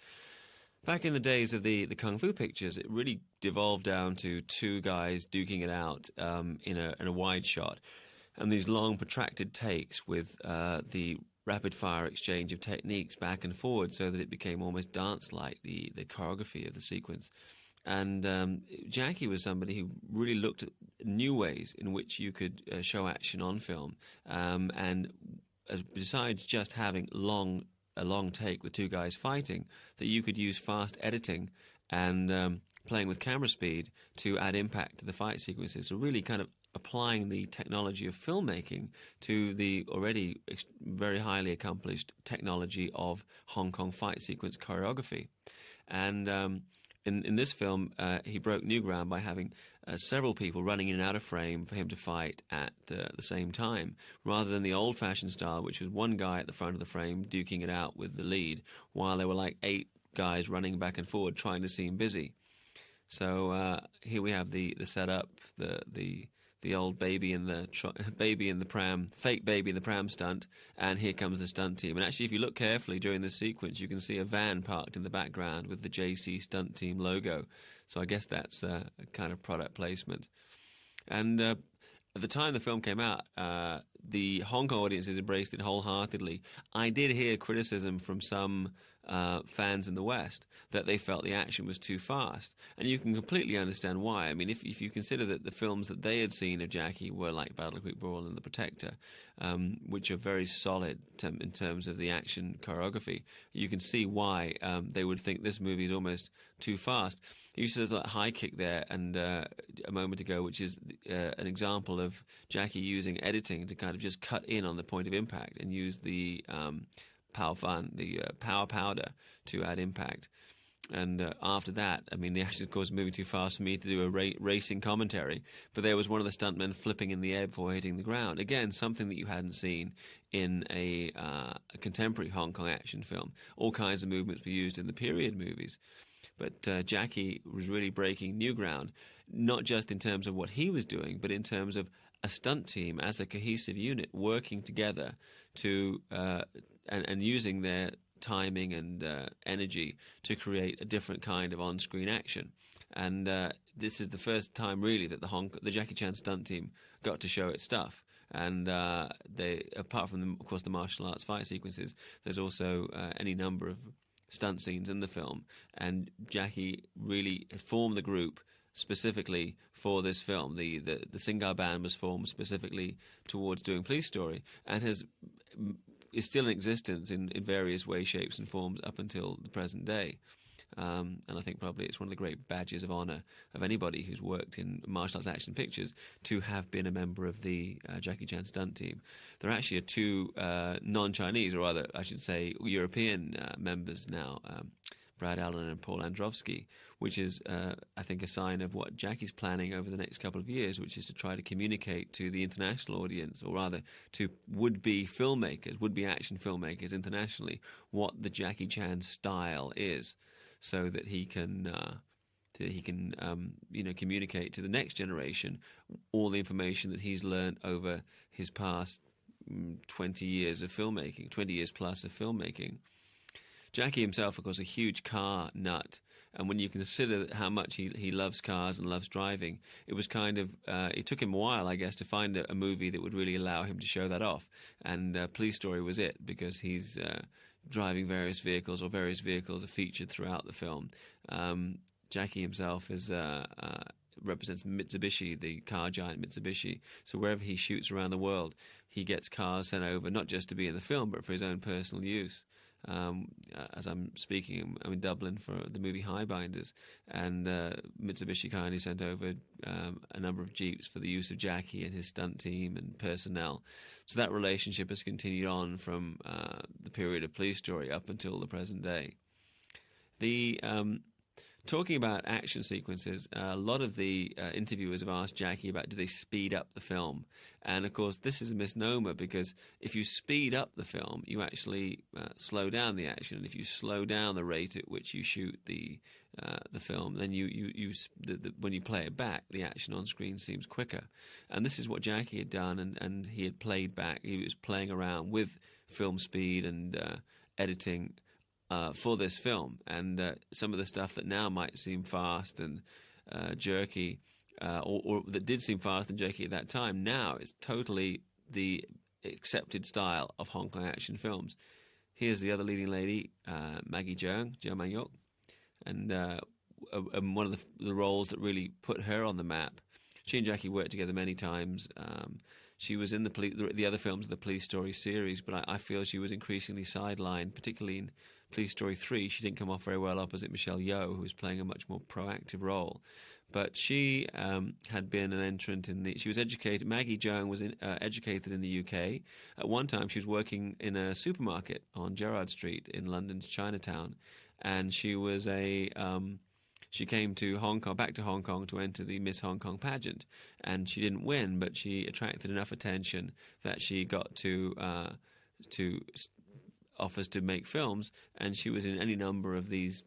Back in the days of the Kung Fu pictures, it really devolved down to two guys duking it out in a wide shot, and these long protracted takes with the rapid-fire exchange of techniques back and forward so that it became almost dance-like, the choreography of the sequence. And Jackie was somebody who really looked at new ways in which you could show action on film. And besides just having a long take with two guys fighting, that you could use fast editing and playing with camera speed to add impact to the fight sequences. So really kind of applying the technology of filmmaking to the already very highly accomplished technology of Hong Kong fight sequence choreography. And in this film, he broke new ground by having several people running in and out of frame for him to fight at the same time, rather than the old-fashioned style, which was one guy at the front of the frame duking it out with the lead, while there were like 8 guys running back and forward trying to seem busy. So here we have the setup, the old baby in the pram, fake baby in the pram stunt, and here comes the stunt team. And actually, if you look carefully during this sequence, you can see a van parked in the background with the JC Stunt Team logo. So I guess that's a kind of product placement. And at the time the film came out, the Hong Kong audiences embraced it wholeheartedly. I did hear criticism from some fans in the West that they felt the action was too fast, and you can completely understand why. I mean, if you consider that the films that they had seen of Jackie were like Battle Creek Brawl and The Protector, which are very solid in terms of the action choreography, you can see why they would think this movie is almost too fast. You saw that high kick there and a moment ago, which is an example of Jackie using editing to kind of just cut in on the point of impact and use the power powder to add impact. And after that, I mean, the action, of course, moving too fast for me to do a racing commentary, but there was one of the stuntmen flipping in the air before hitting the ground. Again, something that you hadn't seen in a contemporary Hong Kong action film. All kinds of movements were used in the period movies. But Jackie was really breaking new ground, not just in terms of what he was doing, but in terms of a stunt team as a cohesive unit working together to and using their timing and energy to create a different kind of on-screen action. And this is the first time, really, that the Jackie Chan stunt team got to show its stuff. And they, apart from, of course, the martial arts fight sequences, there's also any number of stunt scenes in the film. And Jackie really formed the group specifically for this film. The Singar Band was formed specifically towards doing Police Story, and is still in existence in various ways, shapes and forms up until the present day. And I think probably it's one of the great badges of honour of anybody who's worked in martial arts action pictures to have been a member of the Jackie Chan stunt team. There actually are 2 non-Chinese, or rather I should say European members now, Brad Allen and Paul Androvsky, which is, I think, a sign of what Jackie's planning over the next couple of years, which is to try to communicate to the international audience, or rather to would-be filmmakers, would-be action filmmakers internationally, what the Jackie Chan style is, so that he can communicate to the next generation all the information that he's learned over his past 20 years of filmmaking, 20 years plus of filmmaking. Jackie himself, of course, a huge car nut, and when you consider how much he loves cars and loves driving, it was kind of it took him a while, I guess, to find a movie that would really allow him to show that off. And Police Story was it, because he's driving various vehicles, or various vehicles are featured throughout the film. Jackie himself represents Mitsubishi, the car giant Mitsubishi. So wherever he shoots around the world, he gets cars sent over, not just to be in the film, but for his own personal use. As I'm speaking, I'm in Dublin for the movie Highbinders, and Mitsubishi kindly sent over a number of Jeeps for the use of Jackie and his stunt team and personnel. So that relationship has continued on from the period of Police Story up until the present day. Talking about action sequences, a lot of the interviewers have asked Jackie about, do they speed up the film? And of course, this is a misnomer, because if you speed up the film, you actually slow down the action. And if you slow down the rate at which you shoot the film, then when you play it back, the action on screen seems quicker. And this is what Jackie had done, and he had played back. He was playing around with film speed and editing for this film, and some of the stuff that now might seem fast and jerky, or that did seem fast and jerky at that time, now it's totally the accepted style of Hong Kong action films. Here's the other leading lady, Maggie Cheung, Joe Man-yok, and one of the roles that really put her on the map. She and Jackie worked together many times. She was in the other films of the Police Story series, but I feel she was increasingly sidelined, particularly in Police Story 3. She didn't come off very well opposite Michelle Yeoh, who was playing a much more proactive role. But she had been an entrant she was educated, Maggie Cheung was educated in the UK. At one time, she was working in a supermarket on Gerrard Street in London's Chinatown, and she was she came to back to Hong Kong to enter the Miss Hong Kong pageant, and she didn't win, but she attracted enough attention that she got to offers to make films, and she was in any number of these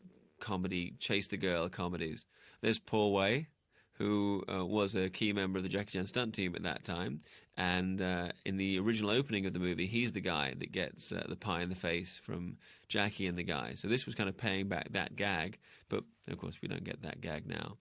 chase the girl comedies. There's Paul Wei, who was a key member of the Jackie Chan stunt team at that time, and in the original opening of the movie, he's the guy that gets the pie in the face from Jackie and the guy. So this was kind of paying back that gag, but of course we don't get that gag now.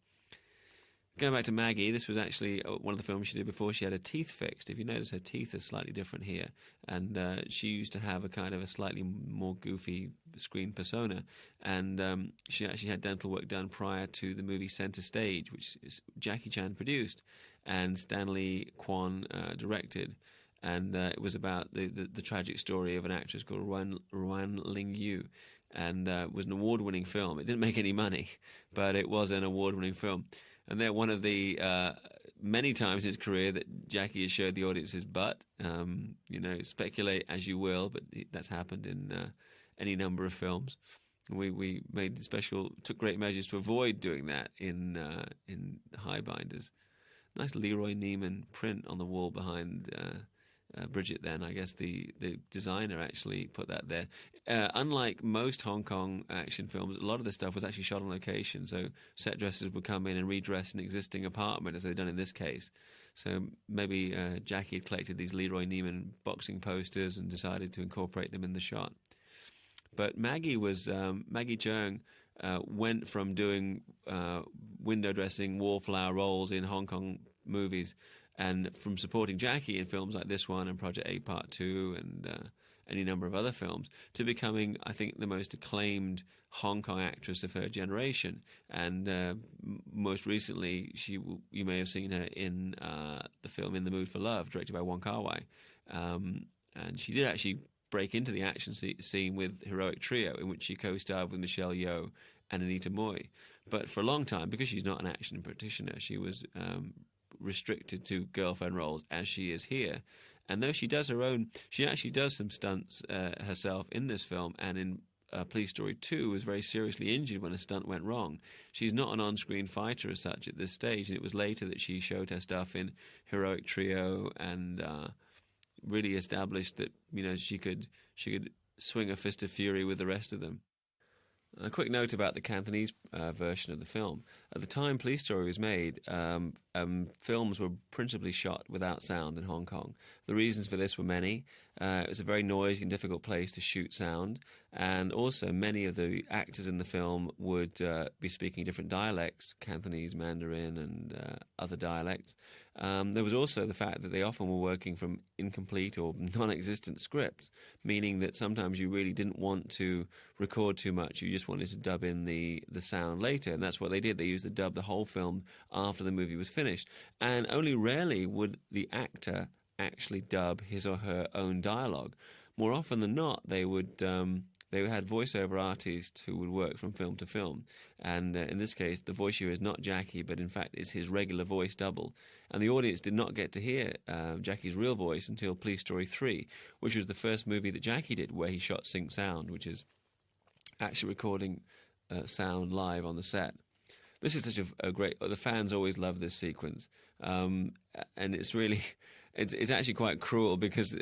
Going back to Maggie, this was actually one of the films she did before she had her teeth fixed. If you notice, her teeth are slightly different here. And she used to have a kind of a slightly more goofy screen persona. And she actually had dental work done prior to the movie Center Stage, which Jackie Chan produced and Stanley Kwan directed. And it was about the tragic story of an actress called Ruan Ling Yu. And it was an award-winning film. It didn't make any money, but it was an award-winning film. And they're one of the many times in his career that Jackie has showed the audience his butt. Speculate as you will, but that's happened in any number of films. We took great measures to avoid doing that in High Binders. Nice Leroy Neiman print on the wall behind Bridget. Then I guess the designer actually put that there. Unlike most Hong Kong action films, a lot of this stuff was actually shot on location. So set dressers would come in and redress an existing apartment, as they've done in this case. So maybe Jackie had collected these Leroy Neiman boxing posters and decided to incorporate them in the shot. But Maggie Cheung went from doing window dressing, wallflower roles in Hong Kong movies, and from supporting Jackie in films like this one and Project 8 Part 2 and any number of other films, to becoming, I think, the most acclaimed Hong Kong actress of her generation. And most recently, you may have seen her in the film In the Mood for Love, directed by Wong Kar-wai. And she did actually break into the action scene with Heroic Trio, in which she co-starred with Michelle Yeoh and Anita Mui. But for a long time, because she's not an action practitioner, she was restricted to girlfriend roles, as she is here. And though she actually does some stunts herself in this film, and in Police Story 2 was very seriously injured when a stunt went wrong. She's not an on-screen fighter as such at this stage, and it was later that she showed her stuff in Heroic Trio and really established that she could swing a fist of fury with the rest of them. A quick note about the Cantonese version of the film. At the time Police Story was made, films were principally shot without sound in Hong Kong. The reasons for this were many. It was a very noisy and difficult place to shoot sound, and also many of the actors in the film would be speaking different dialects, Cantonese, Mandarin, and other dialects. There was also the fact that they often were working from incomplete or non-existent scripts, meaning that sometimes you really didn't want to record too much. You just wanted to dub in the sound later, and that's what they did. They used to dub the whole film after the movie was finished. And only rarely would the actor actually dub his or her own dialogue. More often than not, they had voiceover artists who would work from film to film. And in this case, the voice here is not Jackie, but in fact is his regular voice double. And the audience did not get to hear Jackie's real voice until Police Story 3, which was the first movie that Jackie did where he shot sync sound, which is actually recording sound live on the set. This is such a great... The fans always love this sequence. And it's really... It's actually quite cruel because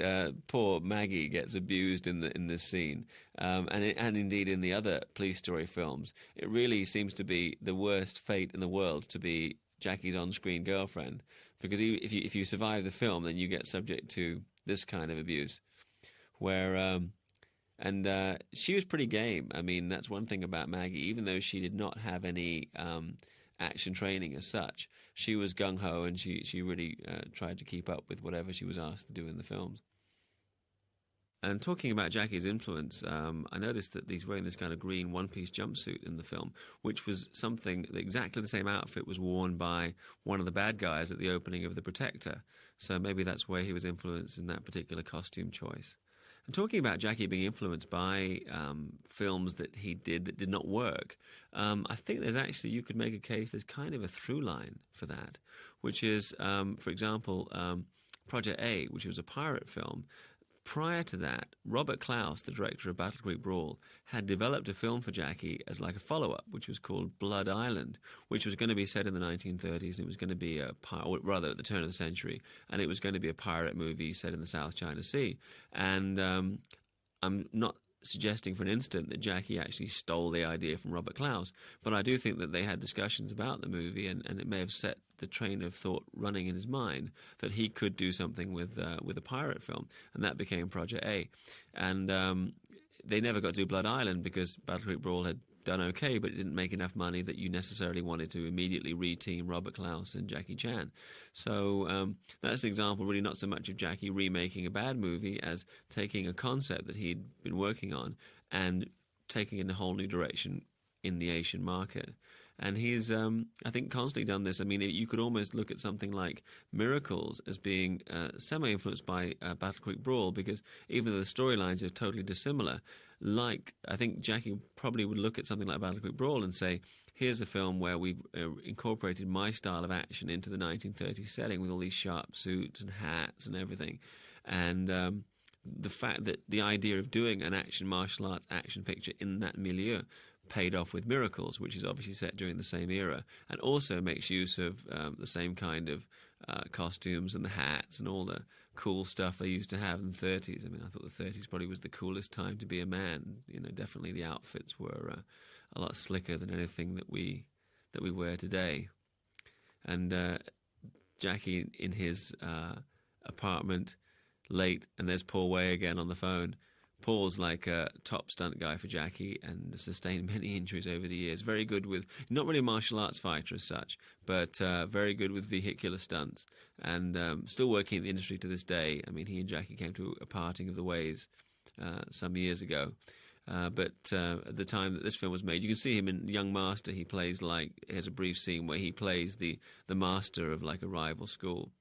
poor Maggie gets abused in this scene, and indeed in the other Police Story films. It really seems to be the worst fate in the world to be Jackie's on-screen girlfriend, because if you survive the film, then you get subject to this kind of abuse. And she was pretty game. I mean, that's one thing about Maggie. Even though she did not have any action training as such, she was gung-ho, and she really tried to keep up with whatever she was asked to do in the films. And talking about Jackie's influence, I noticed that he's wearing this kind of green one-piece jumpsuit in the film, which was something, exactly the same outfit was worn by one of the bad guys at the opening of The Protector. So maybe that's where he was influenced in that particular costume choice. And talking about Jackie being influenced by films that he did that did not work, I think there's actually, you could make a case, there's kind of a through line for that, which is, for example, Project A, which was a pirate film. Prior to that, Robert Clouse, the director of Battle Creek Brawl, had developed a film for Jackie as like a follow-up, which was called Blood Island, which was going to be set in the 1930s. And it was going to be or rather at the turn of the century, and it was going to be a pirate movie set in the South China Sea. And I'm not suggesting for an instant that Jackie actually stole the idea from Robert Clouse, but I do think that they had discussions about the movie, and it may have set the train of thought running in his mind that he could do something with a pirate film, and that became Project A. And they never got to do Blood Island because Battle Creek Brawl had done okay, but it didn't make enough money that you necessarily wanted to immediately re-team Robert Clouse and Jackie Chan. So that's an example really not so much of Jackie remaking a bad movie as taking a concept that he'd been working on and taking it in a whole new direction in the Asian market. And he's, I think, constantly done this. I mean, you could almost look at something like Miracles as being semi-influenced by Battle Creek Brawl, because even though the storylines are totally dissimilar, like I think Jackie probably would look at something like Battle Creek Brawl and say, here's a film where we've incorporated my style of action into the 1930s setting with all these sharp suits and hats and everything. And the fact that the idea of doing an action martial arts action picture in that milieu paid off with Miracles, which is obviously set during the same era, and also makes use of the same kind of costumes and the hats and all the cool stuff they used to have in the 30s. I mean, I thought the 30s probably was the coolest time to be a man. You know, definitely the outfits were a lot slicker than anything that we wear today. And Jackie in his apartment late, and there's Paul Way again on the phone. Paul's like a top stunt guy for Jackie and sustained many injuries over the years. Very good with, not really a martial arts fighter as such, but very good with vehicular stunts, and still working in the industry to this day. I mean, he and Jackie came to a parting of the ways some years ago. But at the time that this film was made, you can see him in Young Master. He plays has a brief scene where he plays the master of like a rival school.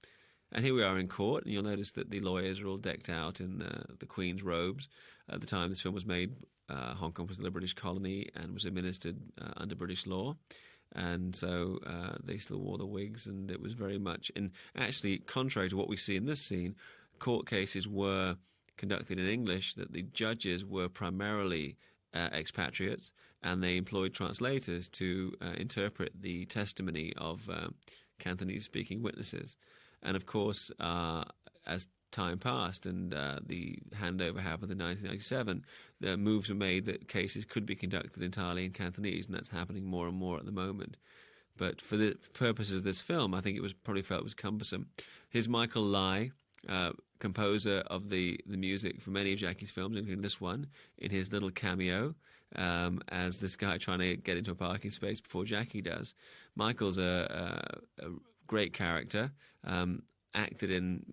And here we are in court, and you'll notice that the lawyers are all decked out in the Queen's robes. At the time this film was made, Hong Kong was still a British colony and was administered under British law. And so they still wore the wigs, and it was very much... And actually, contrary to what we see in this scene, court cases were conducted in English, that the judges were primarily expatriates, and they employed translators to interpret the testimony of Cantonese-speaking witnesses. And of course, as time passed and the handover happened in 1997, the moves were made that cases could be conducted entirely in Cantonese, and that's happening more and more at the moment. But for the purposes of this film, I think it was probably felt it was cumbersome. Here's Michael Lai, composer of the music for many of Jackie's films, including this one, in his little cameo as this guy trying to get into a parking space before Jackie does. Michael's a great character, acted in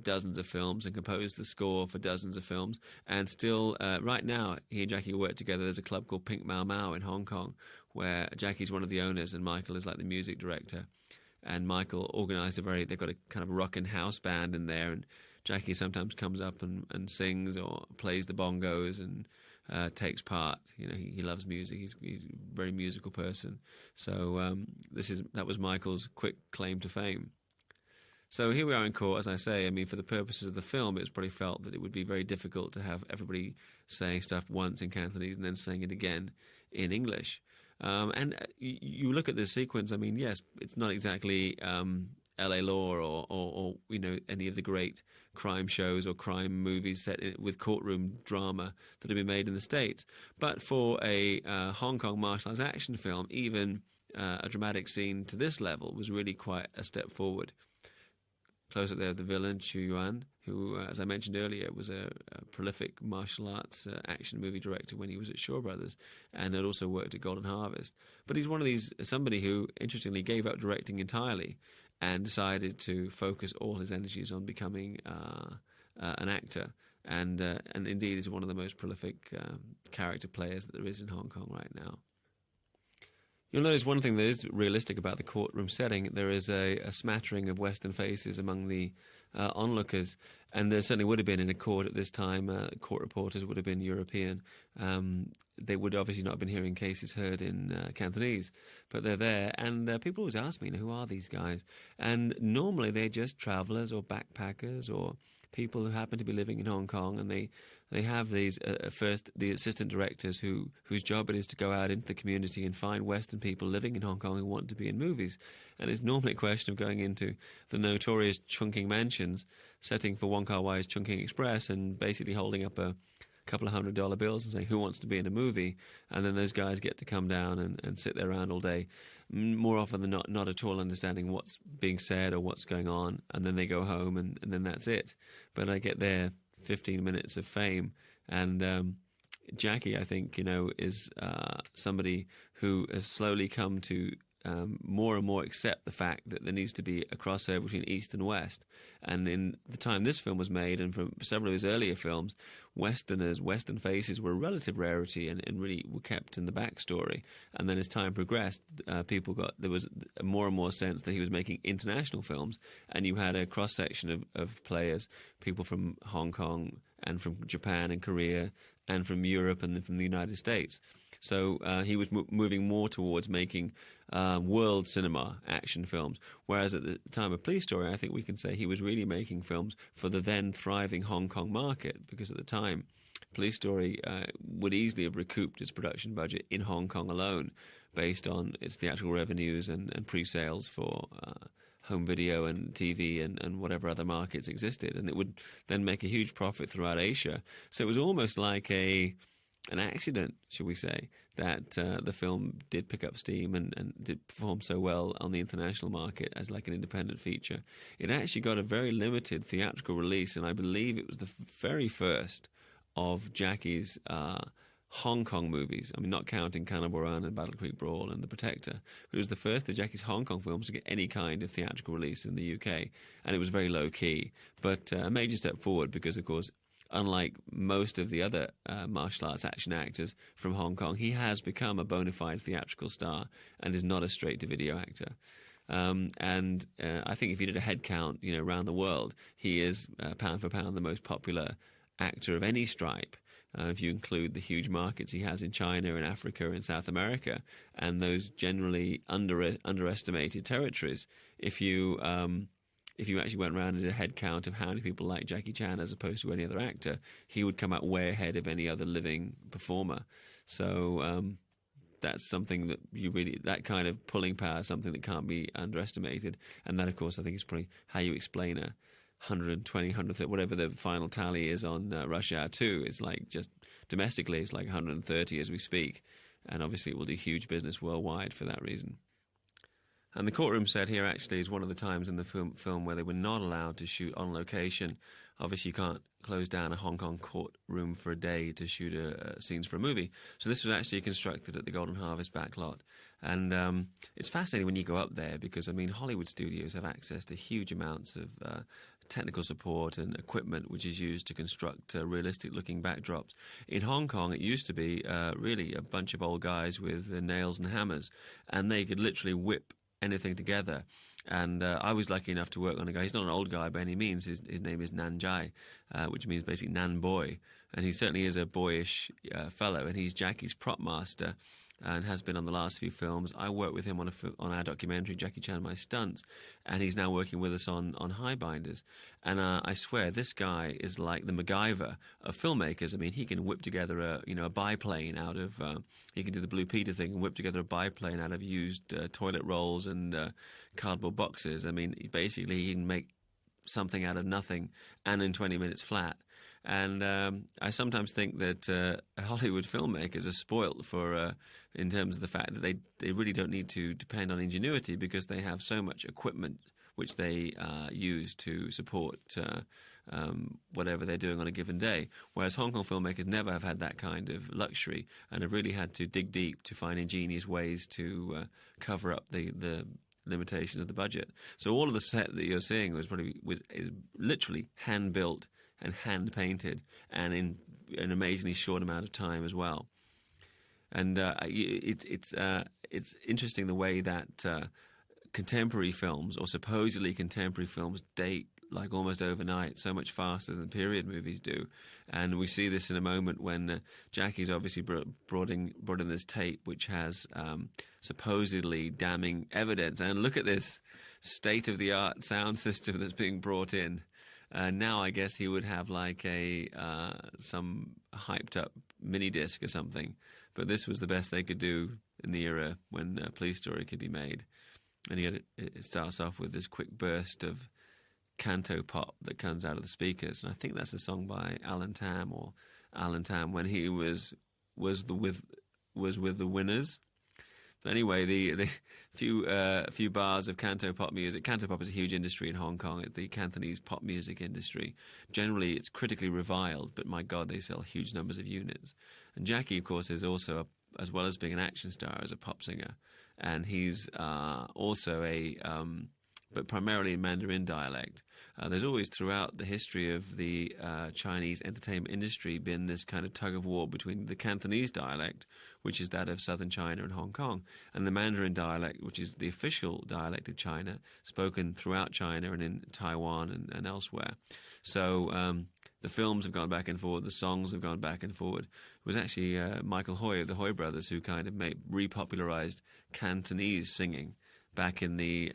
dozens of films and composed the score for dozens of films, and still right now he and Jackie work together. There's a club called Pink Mau Mau in Hong Kong where Jackie's one of the owners and Michael is like the music director, and Michael organised they've got a kind of rockin' house band in there, and Jackie sometimes comes up and sings or plays the bongos and takes part. You know, he loves music. He's a very musical person. So that was Michael's quick claim to fame. So here we are in court, as I say. I mean, for the purposes of the film, it was probably felt that it would be very difficult to have everybody saying stuff once in Cantonese and then saying it again in English. And you look at this sequence. I mean, yes, it's not exactly L.A. Law or you know, any of the great crime shows or crime movies set with courtroom drama that have been made in the States. But for a Hong Kong martial arts action film, even a dramatic scene to this level was really quite a step forward. Close up there, the villain, Chu Yuan, who, as I mentioned earlier, was a prolific martial arts action movie director when he was at Shaw Brothers, and had also worked at Golden Harvest. But he's somebody who, interestingly, gave up directing entirely and decided to focus all his energies on becoming an actor. and indeed is one of the most prolific character players that there is in Hong Kong right now. You'll notice one thing that is realistic about the courtroom setting. There is a smattering of Western faces among the onlookers, and there certainly would have been in a court at this time. Court reporters would have been European. They would obviously not have been hearing cases heard in Cantonese, but they're there, and people always ask me, who are these guys? And normally they're just travellers or backpackers or people who happen to be living in Hong Kong, and they have these first the assistant directors whose job it is to go out into the community and find Western people living in Hong Kong who want to be in movies. And it's normally a question of going into the notorious Chungking mansions, setting for Wong Kar-wai's Chungking Express, and basically holding up a couple of $100 bills and saying, who wants to be in a movie? And then those guys get to come down and sit there around all day, more often than not at all understanding what's being said or what's going on, and then they go home and then that's it. But I get their 15 minutes of fame, and Jackie, I think, is somebody who has slowly come to more and more accept the fact that there needs to be a crossover between East and West. And in the time this film was made, and from several of his earlier films, Western faces were a relative rarity and really were kept in the backstory. And then as time progressed, there was more and more sense that he was making international films, and you had a cross-section of players, people from Hong Kong and from Japan and Korea and from Europe and then from the United States. So he was moving more towards making world cinema action films, whereas at the time of Police Story, I think we can say he was really making films for the then thriving Hong Kong market, because at the time, Police Story would easily have recouped its production budget in Hong Kong alone, based on its theatrical revenues and pre-sales for home video and TV and whatever other markets existed, and it would then make a huge profit throughout Asia. So it was almost like an accident, should we say, that the film did pick up steam and did perform so well on the international market as like an independent feature. It actually got a very limited theatrical release, and I believe it was the very first of Jackie's Hong Kong movies. I mean, not counting Cannibal Run and Battle Creek Brawl and The Protector, but it was the first of Jackie's Hong Kong films to get any kind of theatrical release in the UK, and it was very low-key, but a major step forward because, of course, unlike most of the other martial arts action actors from Hong Kong, he has become a bona fide theatrical star and is not a straight-to-video actor. And I think if you did a head count, around the world, he is, pound for pound, the most popular actor of any stripe. If you include the huge markets he has in China and Africa and South America, and those generally underestimated territories, if you actually went around and did a head count of how many people like Jackie Chan as opposed to any other actor, he would come out way ahead of any other living performer. So that's something that that kind of pulling power is something that can't be underestimated. And that, of course, I think is probably how you explain 120, 130, whatever the final tally is on Rush Hour 2. It's like just domestically, it's like 130 as we speak. And obviously it will do huge business worldwide for that reason. And the courtroom set here actually is one of the times in the film where they were not allowed to shoot on location. Obviously, you can't close down a Hong Kong courtroom for a day to shoot scenes for a movie. So this was actually constructed at the Golden Harvest backlot. And it's fascinating when you go up there because, Hollywood studios have access to huge amounts of technical support and equipment which is used to construct realistic-looking backdrops. In Hong Kong, it used to be really a bunch of old guys with nails and hammers, and they could literally whip anything together. And I was lucky enough to work on a guy. He's not an old guy by any means. His name is Nan Jai, which means basically Nan Boy. And he certainly is a boyish fellow. And he's Jackie's prop master and has been on the last few films. I worked with him on our documentary, Jackie Chan, My Stunts. And he's now working with us on High Binders. And I swear, this guy is like the MacGyver of filmmakers. He can whip together a biplane out of... he can do the Blue Peter thing and whip together a biplane out of used toilet rolls and cardboard boxes. Basically, he can make something out of nothing and in 20 minutes flat. And I sometimes think that Hollywood filmmakers are spoilt for, in terms of the fact that they really don't need to depend on ingenuity because they have so much equipment which they use to support whatever they're doing on a given day. Whereas Hong Kong filmmakers never have had that kind of luxury and have really had to dig deep to find ingenious ways to cover up the limitation of the budget. So all of the set that you're seeing is literally hand-built and hand painted, and in an amazingly short amount of time as well. And it's interesting the way that contemporary films, or supposedly contemporary films, date like almost overnight, so much faster than period movies do. And we see this in a moment when Jackie's obviously brought in this tape which has supposedly damning evidence. And look at this state-of-the-art sound system that's being brought in. Now I guess he would have like some hyped-up mini disc or something. But this was the best they could do in the era when Police Story could be made. And it starts off with this quick burst of canto pop that comes out of the speakers, and I think that's a song by Alan Tam when he was with the Winners. But anyway, the few bars of canto pop music. Canto pop is a huge industry in Hong Kong. The Cantonese pop music industry. Generally, it's critically reviled, but my God, they sell huge numbers of units. And Jackie, of course, is also, as well as being an action star, is a pop singer, and he's also but primarily in Mandarin dialect. There's always, throughout the history of the Chinese entertainment industry, been this kind of tug-of-war between the Cantonese dialect, which is that of southern China and Hong Kong, and the Mandarin dialect, which is the official dialect of China, spoken throughout China and in Taiwan and elsewhere. So the films have gone back and forward, the songs have gone back and forward. It was actually Michael Hoy of the Hoy brothers who kind of repopularized Cantonese singing back in the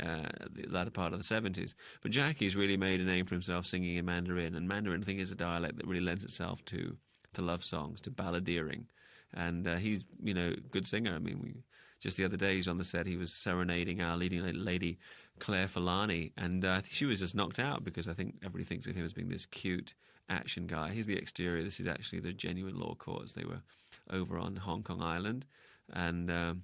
latter part of the 70s. But Jackie's really made a name for himself singing in Mandarin, and Mandarin, I think, is a dialect that really lends itself to love songs, to balladeering. And he's, a good singer. I mean, just the other day, he's on the set, he was serenading our leading lady, Claire Filani, and she was just knocked out because I think everybody thinks of him as being this cute action guy. He's the exterior. This is actually the genuine law courts. They were over on Hong Kong Island, and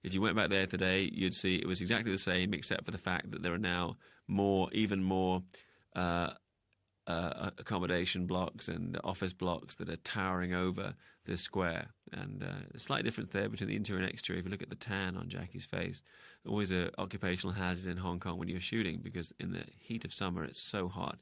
if you went back there today, you'd see it was exactly the same, except for the fact that there are now even more accommodation blocks and office blocks that are towering over this square. And a slight difference there between the interior and exterior. If you look at the tan on Jackie's face, always an occupational hazard in Hong Kong when you're shooting, because in the heat of summer it's so hot.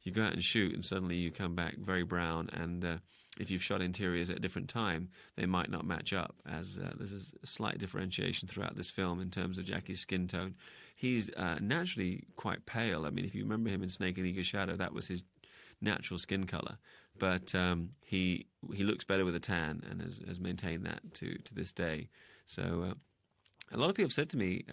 You go out and shoot and suddenly you come back very brown, and if you've shot interiors at a different time, they might not match up, as there's a slight differentiation throughout this film in terms of Jackie's skin tone. He's naturally quite pale. I mean, if you remember him in Snake and Eagle Shadow, that was his natural skin colour. But he looks better with a tan and has maintained that to this day. So a lot of people have said to me,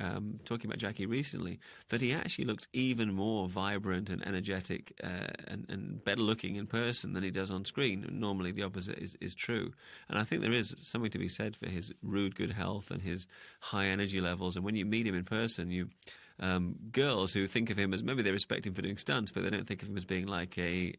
talking about Jackie recently, that he actually looks even more vibrant and energetic and better looking in person than he does on screen. Normally the opposite is true. And I think there is something to be said for his rude good health and his high energy levels. And when you meet him in person, girls who think of him as, maybe they respect him for doing stunts, but they don't think of him as being like a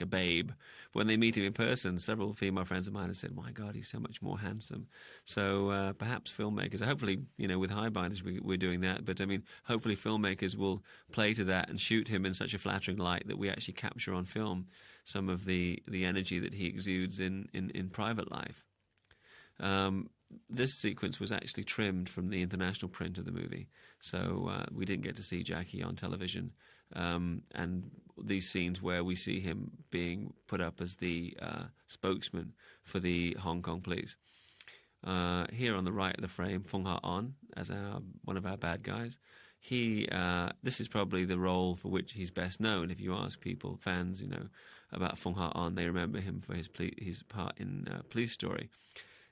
babe. When they meet him in person, several female friends of mine have said, my God, he's so much more handsome. So perhaps filmmakers, hopefully, with Highbinders we're doing that, but I mean, hopefully filmmakers will play to that and shoot him in such a flattering light that we actually capture on film some of the energy that he exudes in private life. This sequence was actually trimmed from the international print of the movie, so we didn't get to see Jackie on television. And these scenes where we see him being put up as the spokesman for the Hong Kong police. Here on the right of the frame, Fung Ha-on as one of our bad guys. This is probably the role for which he's best known. If you ask people, fans, about Fung Ha-on, they remember him for his part in Police Story.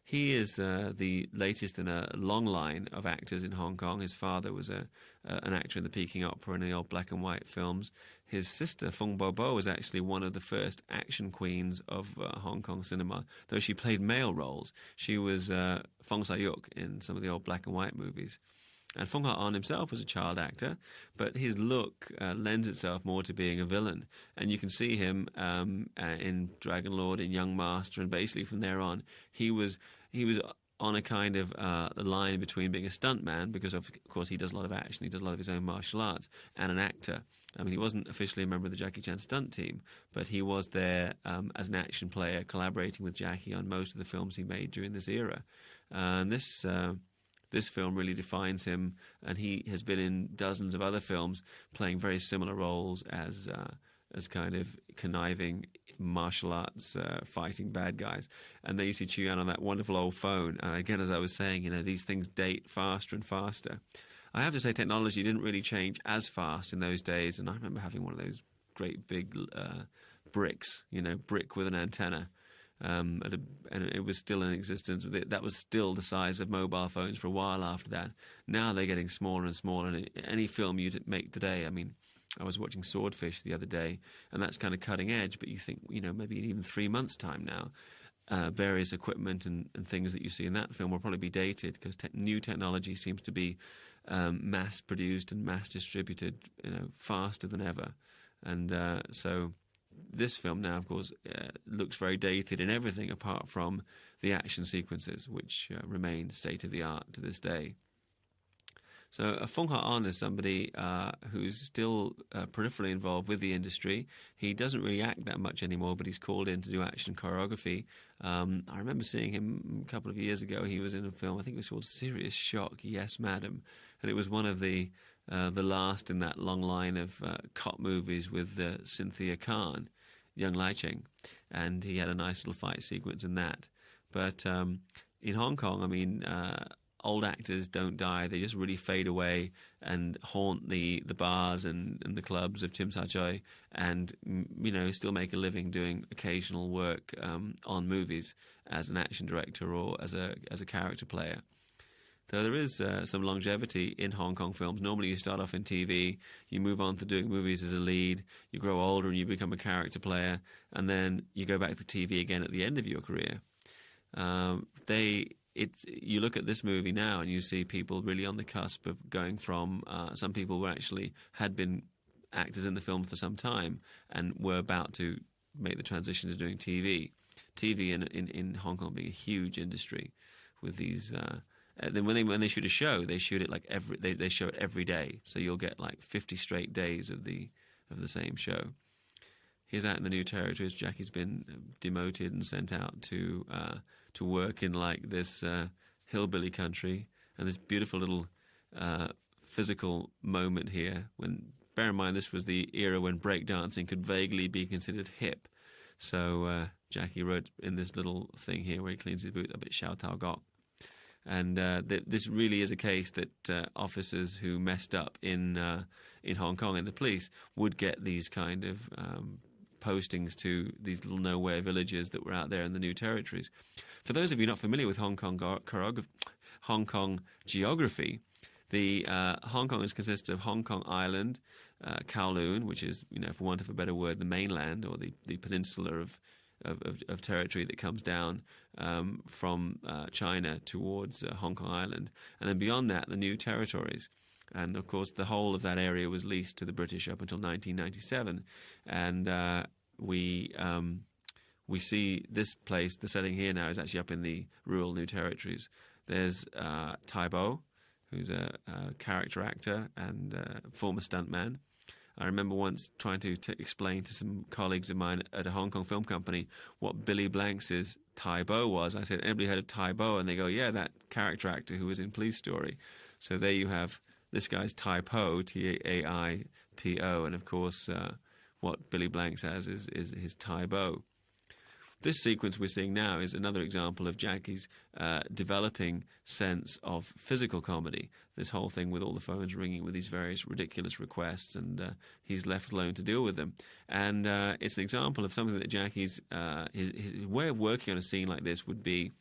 He is the latest in a long line of actors in Hong Kong. His father was an actor in the Peking Opera and the old black and white films. His sister, Fung Bo-bo, was actually one of the first action queens of Hong Kong cinema, though she played male roles. She was Fong Sai-yuk in some of the old black and white movies. And Fung Ha-on himself was a child actor, but his look lends itself more to being a villain. And you can see him in Dragon Lord, in Young Master, and basically from there on, he was on a kind of the line between being a stuntman, because of course he does a lot of action, he does a lot of his own martial arts, and an actor. I mean, he wasn't officially a member of the Jackie Chan stunt team, but he was there as an action player, collaborating with Jackie on most of the films he made during this era. And this film really defines him, and he has been in dozens of other films playing very similar roles as as kind of conniving martial arts fighting bad guys. And they used to chew out on that wonderful old phone. And again, as I was saying, these things date faster and faster. I have to say technology didn't really change as fast in those days. And I remember having one of those great big bricks, brick with an antenna. And it was still in existence. That was still the size of mobile phones for a while after that. Now they're getting smaller and smaller. And any film you make today, I was watching Swordfish the other day, and that's kind of cutting edge, but you think, maybe in even 3 months' time now, various equipment and things that you see in that film will probably be dated because new technology seems to be mass-produced and mass-distributed, faster than ever. And so this film now, of course, looks very dated in everything apart from the action sequences, which remain state-of-the-art to this day. So Fung Ha-on is somebody who's still peripherally involved with the industry. He doesn't really act that much anymore, but he's called in to do action choreography. I remember seeing him a couple of years ago. He was in a film, I think it was called Serious Shock, Yes, Madam. And it was one of the last in that long line of cop movies with Cynthia Khan, Young Lai Ching. And he had a nice little fight sequence in that. But in Hong Kong, old actors don't die. They just really fade away and haunt the bars and the clubs of Tsim Sha Tsui and, still make a living doing occasional work on movies as an action director or as a character player. Though there is some longevity in Hong Kong films. Normally you start off in TV, you move on to doing movies as a lead, you grow older and you become a character player, and then you go back to TV again at the end of your career. You look at this movie now and you see people really on the cusp of going from some people had been actors in the film for some time and were about to make the transition to doing TV. TV in Hong Kong being a huge industry with these. Then when they shoot a show, they shoot it they show it every day, so you'll get 50 straight days of the same show. He's out in the new territories. Jackie's been demoted and sent out to work in this hillbilly country, and this beautiful little physical moment here. Bear in mind, this was the era when breakdancing could vaguely be considered hip. So Jackie wrote in this little thing here where he cleans his boot a bit Xiao Tao Gok. And this really is a case that officers who messed up in Hong Kong in the police would get these kind of postings to these little nowhere villages that were out there in the new territories. For those of you not familiar with Hong Kong geography, the Hong Kong consists of Hong Kong Island, Kowloon, which is, for want of a better word, the mainland or the peninsula of territory that comes down from China towards Hong Kong Island, and then beyond that, the new territories. And of course, the whole of that area was leased to the British up until 1997. And we see this place, the setting here now, is actually up in the rural New Territories. There's Tai Bo, who's a character actor and former stuntman. I remember once trying to explain to some colleagues of mine at a Hong Kong film company what Billy Blanks' Tai Bo was. I said, anybody heard of Tai Bo? And they go, yeah, that character actor who was in Police Story. So there you have this guy's Tai Po, T-A-I-P-O, and of course what Billy Blanks has is his Tai Bo. This sequence we're seeing now is another example of Jackie's developing sense of physical comedy. This whole thing with all the phones ringing with these various ridiculous requests, and he's left alone to deal with them. And it's an example of something that Jackie's his way of working on a scene like this would be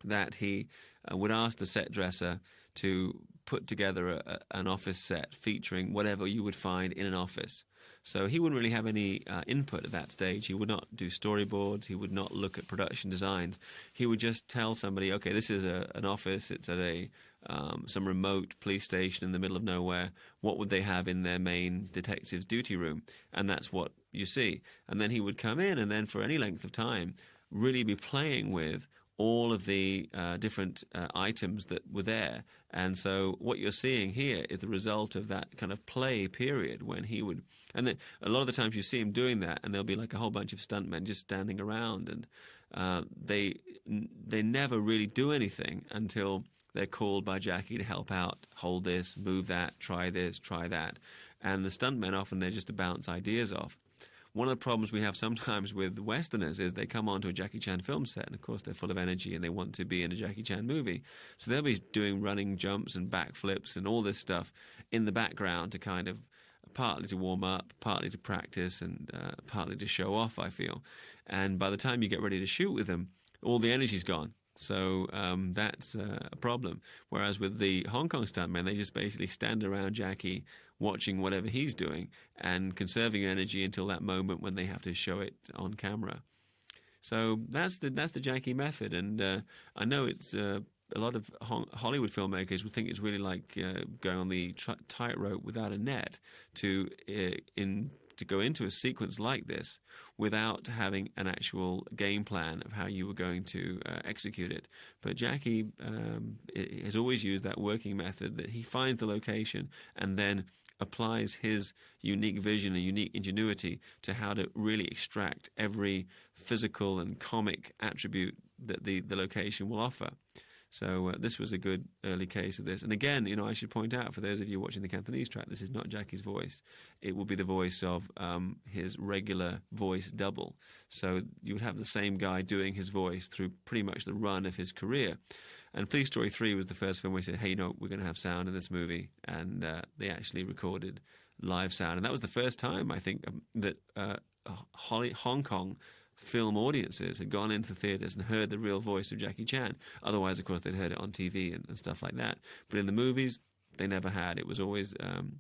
that he would ask the set dresser to put together an office set featuring whatever you would find in an office. So he wouldn't really have any input at that stage. He would not do storyboards. He would not look at production designs. He would just tell somebody, okay, this is an office. It's at some remote police station in the middle of nowhere. What would they have in their main detective's duty room? And that's what you see. And then he would come in and then for any length of time really be playing with all of the different items that were there. And so what you're seeing here is the result of that kind of play period when he would... And a lot of the times you see him doing that, and there'll be like a whole bunch of stuntmen just standing around, and they never really do anything until they're called by Jackie to help out, hold this, move that, try this, try that. And the stuntmen often, they're just to bounce ideas off. one of the problems we have sometimes with Westerners is they come onto a Jackie Chan film set, and of course they're full of energy and they want to be in a Jackie Chan movie. So they'll be doing running jumps and backflips and all this stuff in the background to kind of partly to warm up, partly to practice, and partly to show off, I feel. And by the time you get ready to shoot with them, all the energy's gone. So that's a problem. Whereas with the Hong Kong stuntmen, they just basically stand around Jackie watching whatever he's doing and conserving energy until that moment when they have to show it on camera. So that's the Jackie method. And I know it's a lot of Hollywood filmmakers would think it's really like going on the tightrope without a net to go into a sequence like this without having an actual game plan of how you were going to execute it. But Jackie has always used that working method that he finds the location and then applies his unique vision and unique ingenuity to how to really extract every physical and comic attribute that the location will offer. So this was a good early case of this. And again, I should point out, for those of you watching the Cantonese track, this is not Jackie's voice. It will be the voice of his regular voice double. So you would have the same guy doing his voice through pretty much the run of his career. And Police Story 3 was the first film where he said, hey, we're going to have sound in this movie. And they actually recorded live sound. And that was the first time, I think, that Hong Kong film audiences had gone into theaters and heard the real voice of Jackie Chan. Otherwise, of course, they'd heard it on TV and stuff like that. But in the movies, they never had. It was always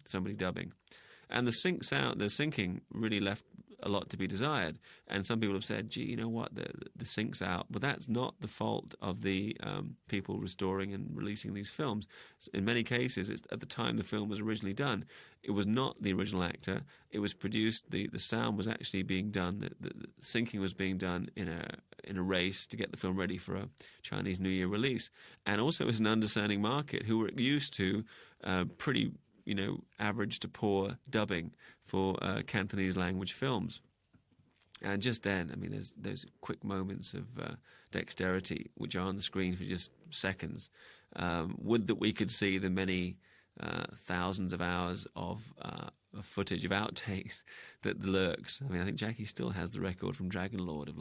somebody dubbing. And the syncing really left a lot to be desired. And some people have said, gee, you know what, the sync's out. But that's not the fault of the people restoring and releasing these films. In many cases, at the time the film was originally done, it was not the original actor. It was produced, the sound was actually being done, the syncing was being done in a race to get the film ready for a Chinese New Year release. And also it was an undiscerning market who were used to pretty average to poor dubbing for Cantonese language films. And just then, I mean, there's those quick moments of dexterity which are on the screen for just seconds. Would that we could see the many thousands of hours of footage of outtakes that lurks. I mean, I think Jackie still has the record from Dragon Lord of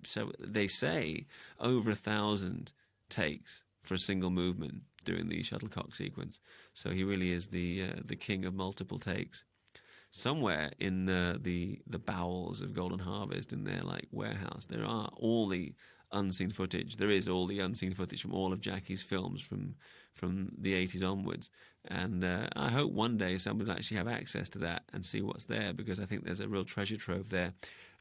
so they say over 1,000 takes for a single movement during the shuttlecock sequence. So he really is the king of multiple takes. Somewhere in the bowels of Golden Harvest, in their warehouse, there are all the unseen footage. There is all the unseen footage from all of Jackie's films from the 80s onwards. And I hope one day somebody will actually have access to that and see what's there, because I think there's a real treasure trove there,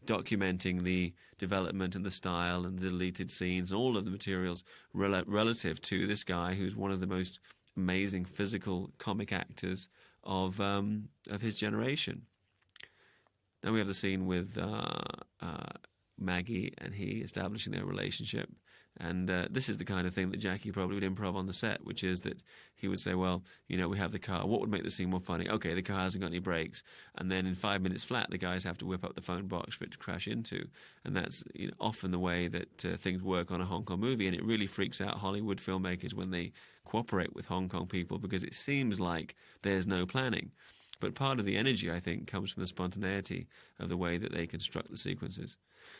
documenting the development and the style and the deleted scenes and all of the materials relative to this guy who's one of the most amazing physical comic actors of his generation. Then we have the scene with Maggie and he establishing their relationship. And this is the kind of thing that Jackie probably would improv on the set, which is that he would say, well, we have the car. What would make the scene more funny? Okay, the car hasn't got any brakes. And then in 5 minutes flat, the guys have to whip up the phone box for it to crash into. And that's often the way that things work on a Hong Kong movie. And it really freaks out Hollywood filmmakers when they cooperate with Hong Kong people, because it seems like there's no planning. But part of the energy, I think, comes from the spontaneity of the way that they construct the sequences.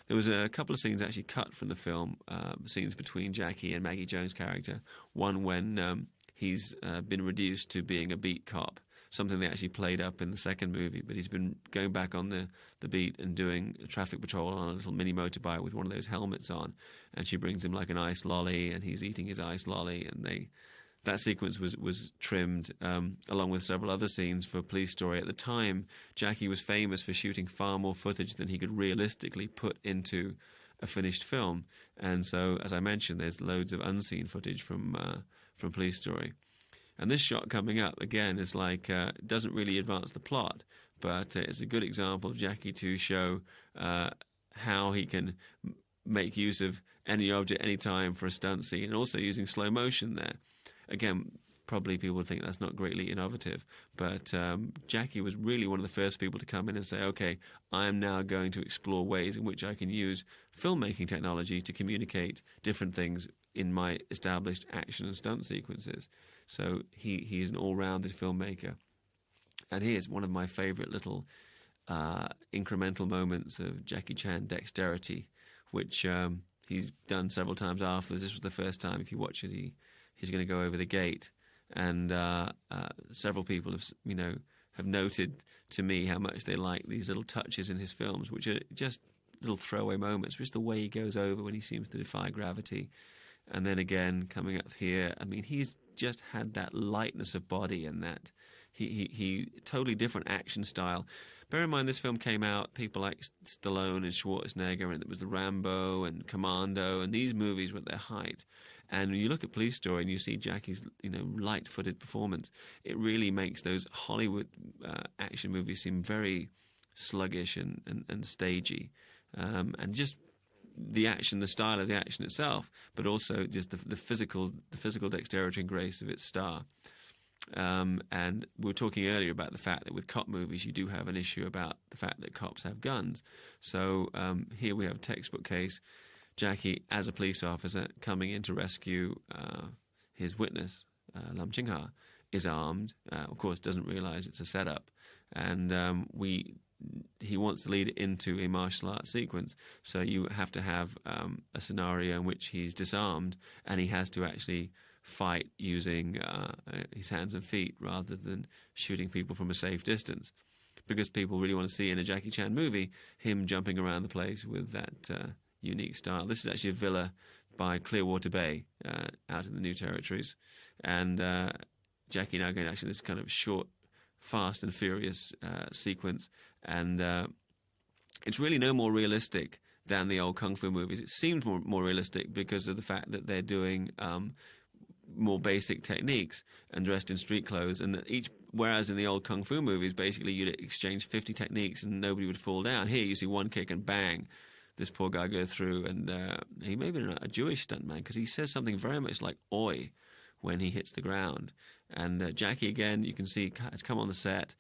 There was a couple of scenes actually cut from the film, scenes between Jackie and Maggie Jones' character. One when he's been reduced to being a beat cop, something they actually played up in the second movie, but he's been going back on the beat and doing a traffic patrol on a little mini motorbike with one of those helmets on, and she brings him like an ice lolly, and he's eating his ice lolly, and that sequence was trimmed along with several other scenes for Police Story. At the time, Jackie was famous for shooting far more footage than he could realistically put into a finished film. And so, as I mentioned, there's loads of unseen footage from Police Story. And this shot coming up, again, is doesn't really advance the plot, but it's a good example of Jackie to show how he can make use of any object, any time for a stunt scene, and also using slow motion there. Again, probably people would think that's not greatly innovative, but Jackie was really one of the first people to come in and say, okay, I am now going to explore ways in which I can use filmmaking technology to communicate different things in my established action and stunt sequences. So he is an all-rounded filmmaker. And here's one of my favourite little incremental moments of Jackie Chan dexterity, which he's done several times after. This was the first time, if you watch it, he's going to go over the gate. And several people have noted to me how much they like these little touches in his films, which are just little throwaway moments, just the way he goes over when he seems to defy gravity. And then again, coming up here, I mean, he's just had that lightness of body and that he totally different action style. Bear in mind, this film came out, people like Stallone and Schwarzenegger, and it was the Rambo and Commando, and these movies were at their height. And when you look at Police Story and you see Jackie's, light-footed performance, it really makes those Hollywood action movies seem very sluggish and stagey. And just the action, the style of the action itself, but also just the physical dexterity and grace of its star. And we were talking earlier about the fact that with cop movies you do have an issue about the fact that cops have guns. So here we have a textbook case. Jackie, as a police officer, coming in to rescue his witness, Lam Ching-ha, is armed. Of course, doesn't realise it's a setup. And he wants to lead it into a martial arts sequence. So you have to have a scenario in which he's disarmed and he has to actually fight using his hands and feet rather than shooting people from a safe distance. Because people really want to see in a Jackie Chan movie him jumping around the place with that unique style. This is actually a villa by Clearwater Bay out in the New Territories. And Jackie now going actually this kind of short, fast and furious sequence. And it's really no more realistic than the old Kung Fu movies. It seems more realistic because of the fact that they're doing more basic techniques and dressed in street clothes. And whereas in the old Kung Fu movies, basically you'd exchange 50 techniques and nobody would fall down. Here you see one kick and bang, this poor guy go through. And he may have been a Jewish stuntman because he says something very much like "oi" when he hits the ground. And Jackie, again, you can see has come on the set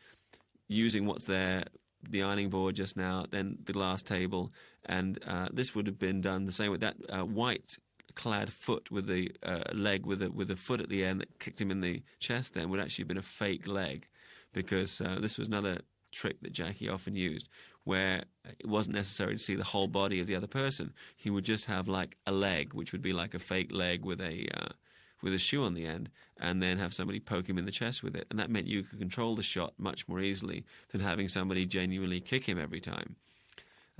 using what's there, the ironing board just now, then the glass table. And this would have been done the same with that white-clad foot with the leg with a foot at the end that kicked him in the chest then would actually have been a fake leg, because this was another trick that Jackie often used, where it wasn't necessary to see the whole body of the other person. He would just have like a leg, which would be like a fake leg with a shoe on the end, and then have somebody poke him in the chest with it. And that meant you could control the shot much more easily than having somebody genuinely kick him every time.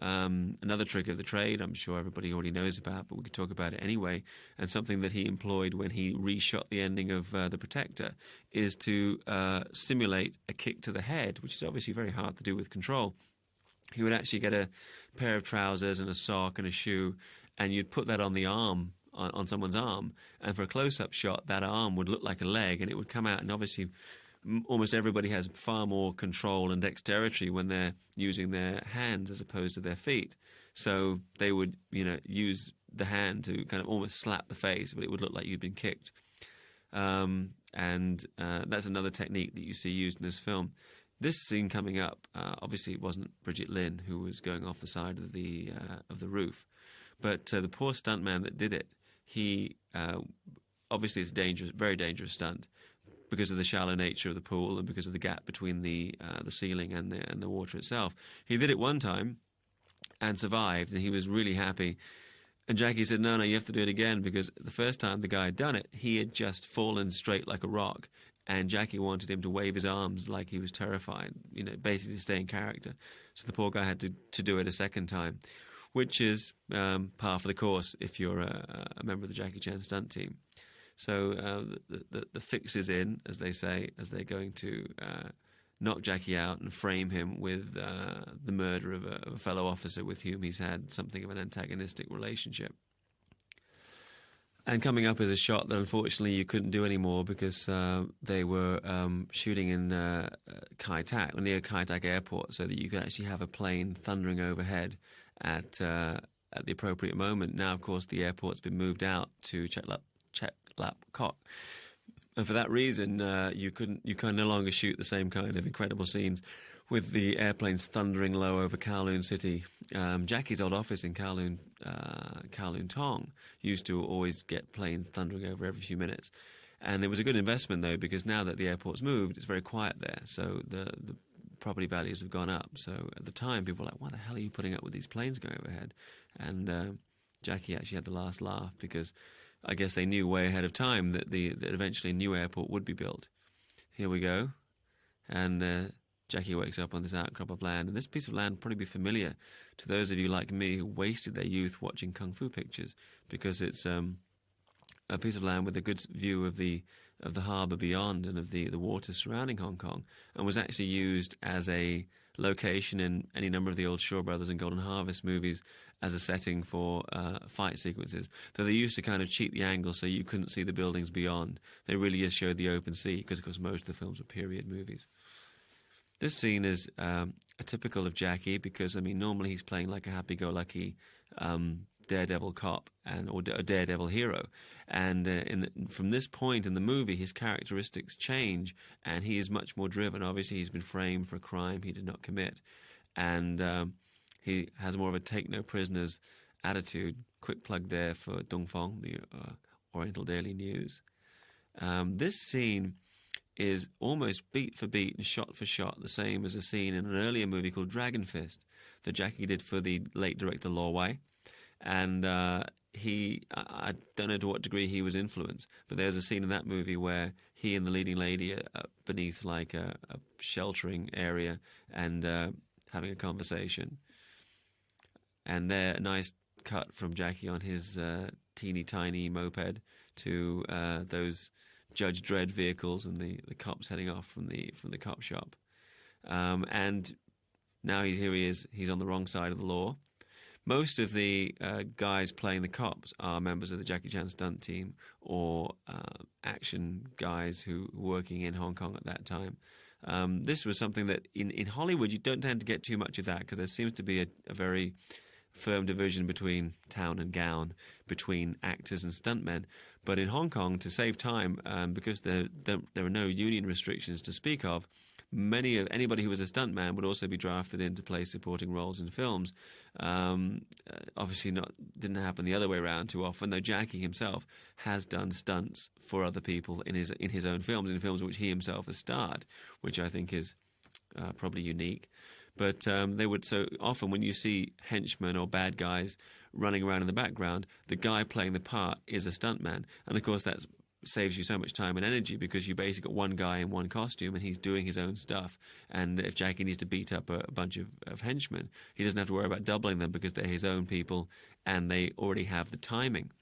Another trick of the trade, I'm sure everybody already knows about, but we could talk about it anyway, and something that he employed when he reshot the ending of The Protector, is to simulate a kick to the head, which is obviously very hard to do with control. He would actually get a pair of trousers and a sock and a shoe, and you'd put that on the arm, on someone's arm, and for a close-up shot, that arm would look like a leg, and it would come out, and obviously almost everybody has far more control and dexterity when they're using their hands as opposed to their feet. So they would, use the hand to kind of almost slap the face, but it would look like you'd been kicked. And that's another technique that you see used in this film. This scene coming up, obviously it wasn't Bridget Lin who was going off the side of the roof, but the poor stuntman that did it, he obviously it's a dangerous, very dangerous stunt, because of the shallow nature of the pool and because of the gap between the ceiling and the water itself. He did it one time and survived, and he was really happy. And Jackie said, no, you have to do it again, because the first time the guy had done it, he had just fallen straight like a rock, and Jackie wanted him to wave his arms like he was terrified, basically to stay in character. So the poor guy had to do it a second time, which is par for the course if you're a member of the Jackie Chan stunt team. So the fix is in, as they say, as they're going to knock Jackie out and frame him with the murder of a fellow officer with whom he's had something of an antagonistic relationship. And coming up is a shot that unfortunately you couldn't do anymore because they were shooting in Kai Tak, near Kai Tak Airport, so that you could actually have a plane thundering overhead at the appropriate moment. Now, of course, the airport's been moved out to Lap Kok, and for that reason you can no longer shoot the same kind of incredible scenes with the airplanes thundering low over Kowloon City. Jackie's old office in Kowloon Tong used to always get planes thundering over every few minutes, and it was a good investment though, because now that the airport's moved, it's very quiet there, so the property values have gone up. So at the time, people were like, "Why the hell are you putting up with these planes going overhead?" And Jackie actually had the last laugh because I guess they knew way ahead of time that that eventually a new airport would be built. Here we go, and Jackie wakes up on this outcrop of land, and this piece of land will probably be familiar to those of you like me who wasted their youth watching kung fu pictures, because it's a piece of land with a good view of the harbour beyond and of the waters surrounding Hong Kong, and was actually used as a location in any number of the old Shaw Brothers and Golden Harvest movies as a setting for fight sequences. Though they used to kind of cheat the angle so you couldn't see the buildings beyond. They really just showed the open sea, because of course most of the films were period movies. This scene is typical of Jackie because, I mean, normally he's playing like a happy-go-lucky daredevil cop or a daredevil hero. And from this point in the movie, his characteristics change, and he is much more driven. Obviously, he's been framed for a crime he did not commit. And he has more of a take-no-prisoners attitude. Quick plug there for Dongfeng, the Oriental Daily News. This scene is almost beat for beat and shot for shot the same as a scene in an earlier movie called Dragon Fist that Jackie did for the late director Lo Wei. And I don't know to what degree he was influenced, but there's a scene in that movie where he and the leading lady are beneath like a sheltering area and having a conversation. And they're a nice cut from Jackie on his teeny tiny moped to those Judge Dredd vehicles and the cops heading off from the cop shop. And now here he is. He's on the wrong side of the law. Most of the guys playing the cops are members of the Jackie Chan stunt team or action guys who were working in Hong Kong at that time. This was something that in Hollywood you don't tend to get too much of that, because there seems to be a very firm division between town and gown, between actors and stuntmen. But in Hong Kong, to save time, because there are no union restrictions to speak of, anybody who was a stuntman would also be drafted in to play supporting roles in films. Obviously, didn't happen the other way around too often. Though Jackie himself has done stunts for other people in his own films, in films which he himself has starred, which I think is probably unique. But they would, so often when you see henchmen or bad guys running around in the background, the guy playing the part is a stuntman, and of course that saves you so much time and energy, because you basically got one guy in one costume and he's doing his own stuff. And if Jackie needs to beat up a bunch of henchmen, he doesn't have to worry about doubling them, because they're his own people and they already have the timing.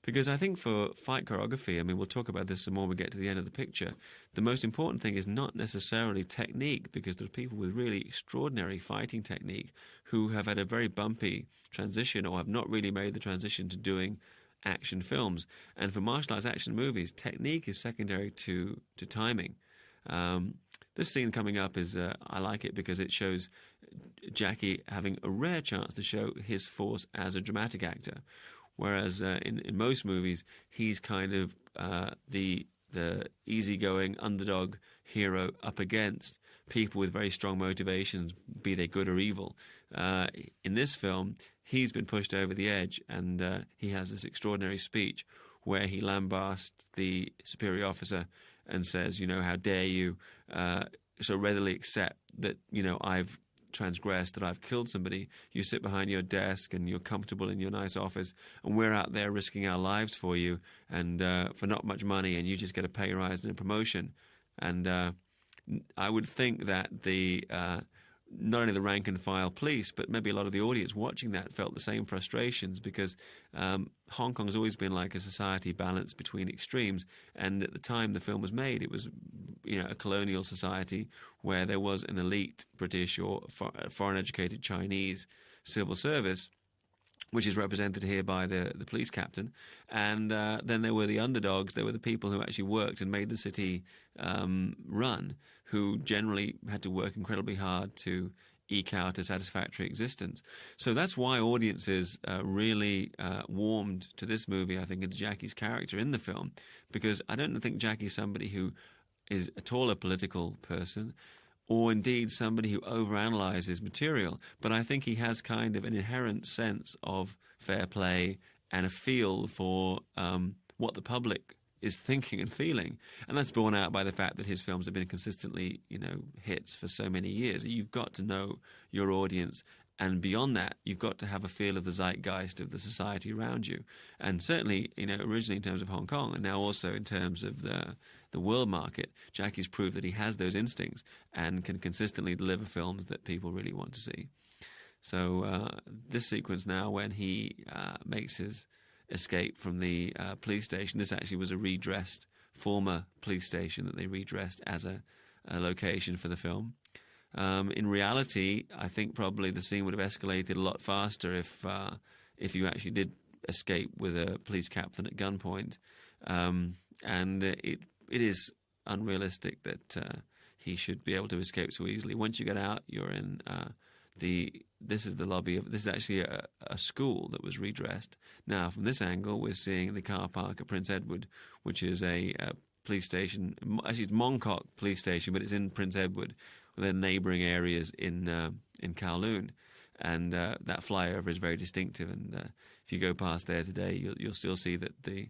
Because I think for fight choreography, I mean, we'll talk about this some more when we get to the end of the picture, the most important thing is not necessarily technique, because there are people with really extraordinary fighting technique who have had a very bumpy transition or have not really made the transition to doing action films. And for martial arts action movies, technique is secondary to timing. This scene coming up is, I like it because it shows Jackie having a rare chance to show his force as a dramatic actor. Whereas in most movies, he's kind of the easygoing underdog hero up against people with very strong motivations, be they good or evil. In this film, he's been pushed over the edge, and he has this extraordinary speech where he lambasts the superior officer and says, how dare you so readily accept that, I've transgressed, that I've killed somebody. You sit behind your desk and you're comfortable in your nice office, and we're out there risking our lives for you and for not much money, and you just get a pay rise and a promotion. And I would think that not only the rank and file police, but maybe a lot of the audience watching that felt the same frustrations, because Hong Kong has always been like a society balanced between extremes. And at the time the film was made, it was a colonial society where there was an elite British or foreign-educated Chinese civil service, which is represented here by the police captain. And then there were the underdogs. There were the people who actually worked and made the city run, who generally had to work incredibly hard to eke out a satisfactory existence. So that's why audiences really warmed to this movie, I think, and to Jackie's character in the film, because I don't think Jackie's somebody who is at all a political person, or indeed somebody who overanalyzes material, but I think he has kind of an inherent sense of fair play and a feel for what the public is thinking and feeling. And that's borne out by the fact that his films have been consistently, hits for so many years. You've got to know your audience. And beyond that, you've got to have a feel of the zeitgeist of the society around you. And certainly, originally in terms of Hong Kong, and now also in terms of the world market, Jackie's proved that he has those instincts and can consistently deliver films that people really want to see. So this sequence now, when he makes his escape from the police station, this actually was a redressed former police station that they redressed as a location for the film. In reality, I think probably the scene would have escalated a lot faster if you actually did escape with a police captain at gunpoint. And it is unrealistic that he should be able to escape so easily. Once you get out, you're in this is the lobby of, this is actually a school that was redressed. Now, from this angle, we're seeing the car park at Prince Edward, which is a police station. Actually, it's Mongkok police station, but it's in Prince Edward. The neighbouring areas in Kowloon, and that flyover is very distinctive. And if you go past there today, you'll still see that the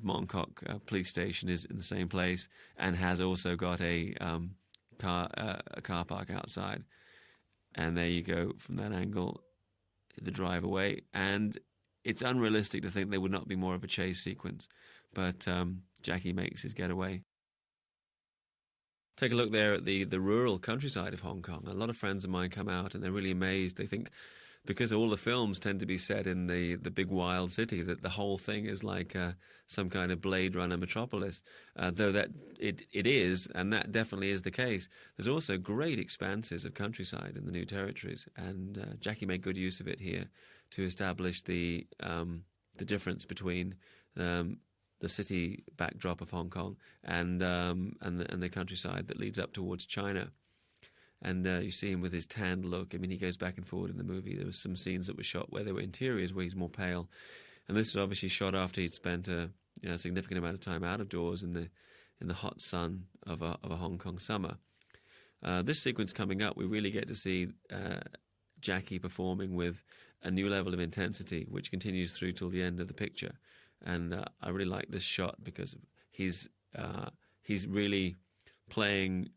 Mongkok police station is in the same place and has also got a car park outside. And there you go from that angle, the drive away. And it's unrealistic to think there would not be more of a chase sequence, but Jackie makes his getaway. Take a look there at the rural countryside of Hong Kong. A lot of friends of mine come out and they're really amazed. They think, because all the films tend to be set in the big wild city, that the whole thing is like some kind of Blade Runner metropolis, though that it is, and that definitely is the case. There's also great expanses of countryside in the New Territories, and Jackie made good use of it here to establish the difference between the city backdrop of Hong Kong and the countryside that leads up towards China. And you see him with his tanned look. I mean, he goes back and forward in the movie. There were some scenes that were shot where there were interiors where he's more pale, and this is obviously shot after he'd spent a significant amount of time out of doors in the hot sun of a Hong Kong summer. This sequence coming up, we really get to see Jackie performing with a new level of intensity, which continues through till the end of the picture. And I really like this shot because he's really playing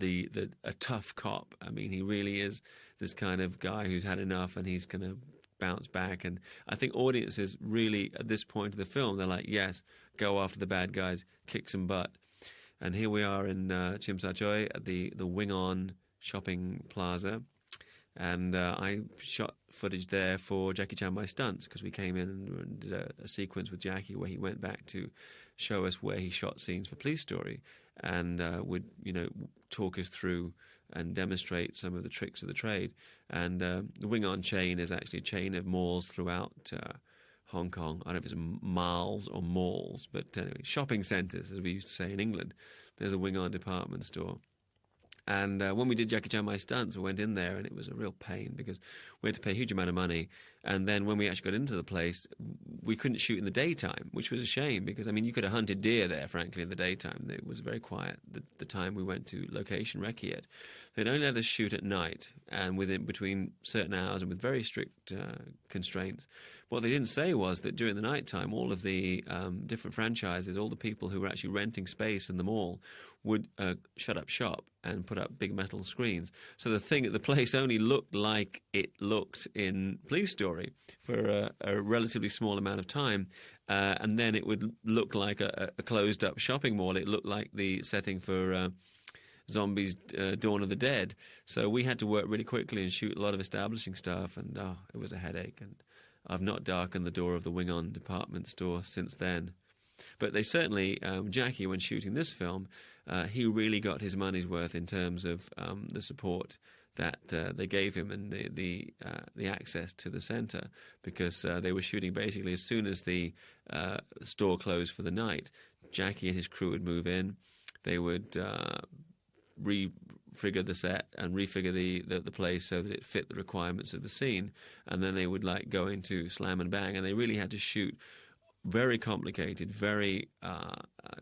a tough cop. I mean, he really is this kind of guy who's had enough and he's going to bounce back. And I think audiences really, at this point of the film, they're like, yes, go after the bad guys, kick some butt. And here we are in Tsim Sha Tsui at the Wing On shopping plaza. And I shot footage there for Jackie Chan My Stunts, because we came in and did a sequence with Jackie where he went back to show us where he shot scenes for Police Story, and would talk us through and demonstrate some of the tricks of the trade. And the Wing On chain is actually a chain of malls throughout Hong Kong. I don't know if it's malls or malls, but anyway, shopping centres, as we used to say in England. There's a Wing On department store. And when we did Jackie Chan My Stunts, we went in there and it was a real pain because we had to pay a huge amount of money. And then when we actually got into the place, we couldn't shoot in the daytime, which was a shame because, I mean, you could have hunted deer there, frankly, in the daytime. It was very quiet the time we went to location Rekiet. They'd only let us shoot at night and between certain hours and with very strict constraints. What they didn't say was that during the night time, all of the different franchises, all the people who were actually renting space in the mall would shut up shop and put up big metal screens. So the place only looked like it looked in Police Story for a relatively small amount of time. And then it would look like a closed-up shopping mall. It looked like the setting for Zombies Dawn of the Dead. So we had to work really quickly and shoot a lot of establishing stuff, and it was a headache. And I've not darkened the door of the Wing On department store since then. But they certainly, Jackie, when shooting this film, he really got his money's worth in terms of the support that they gave him and the access to the centre, because they were shooting basically as soon as the store closed for the night. Jackie and his crew would move in. They would refigure the set and refigure the place so that it fit the requirements of the scene, and then they would go into slam and bang, and they really had to shoot very complicated, very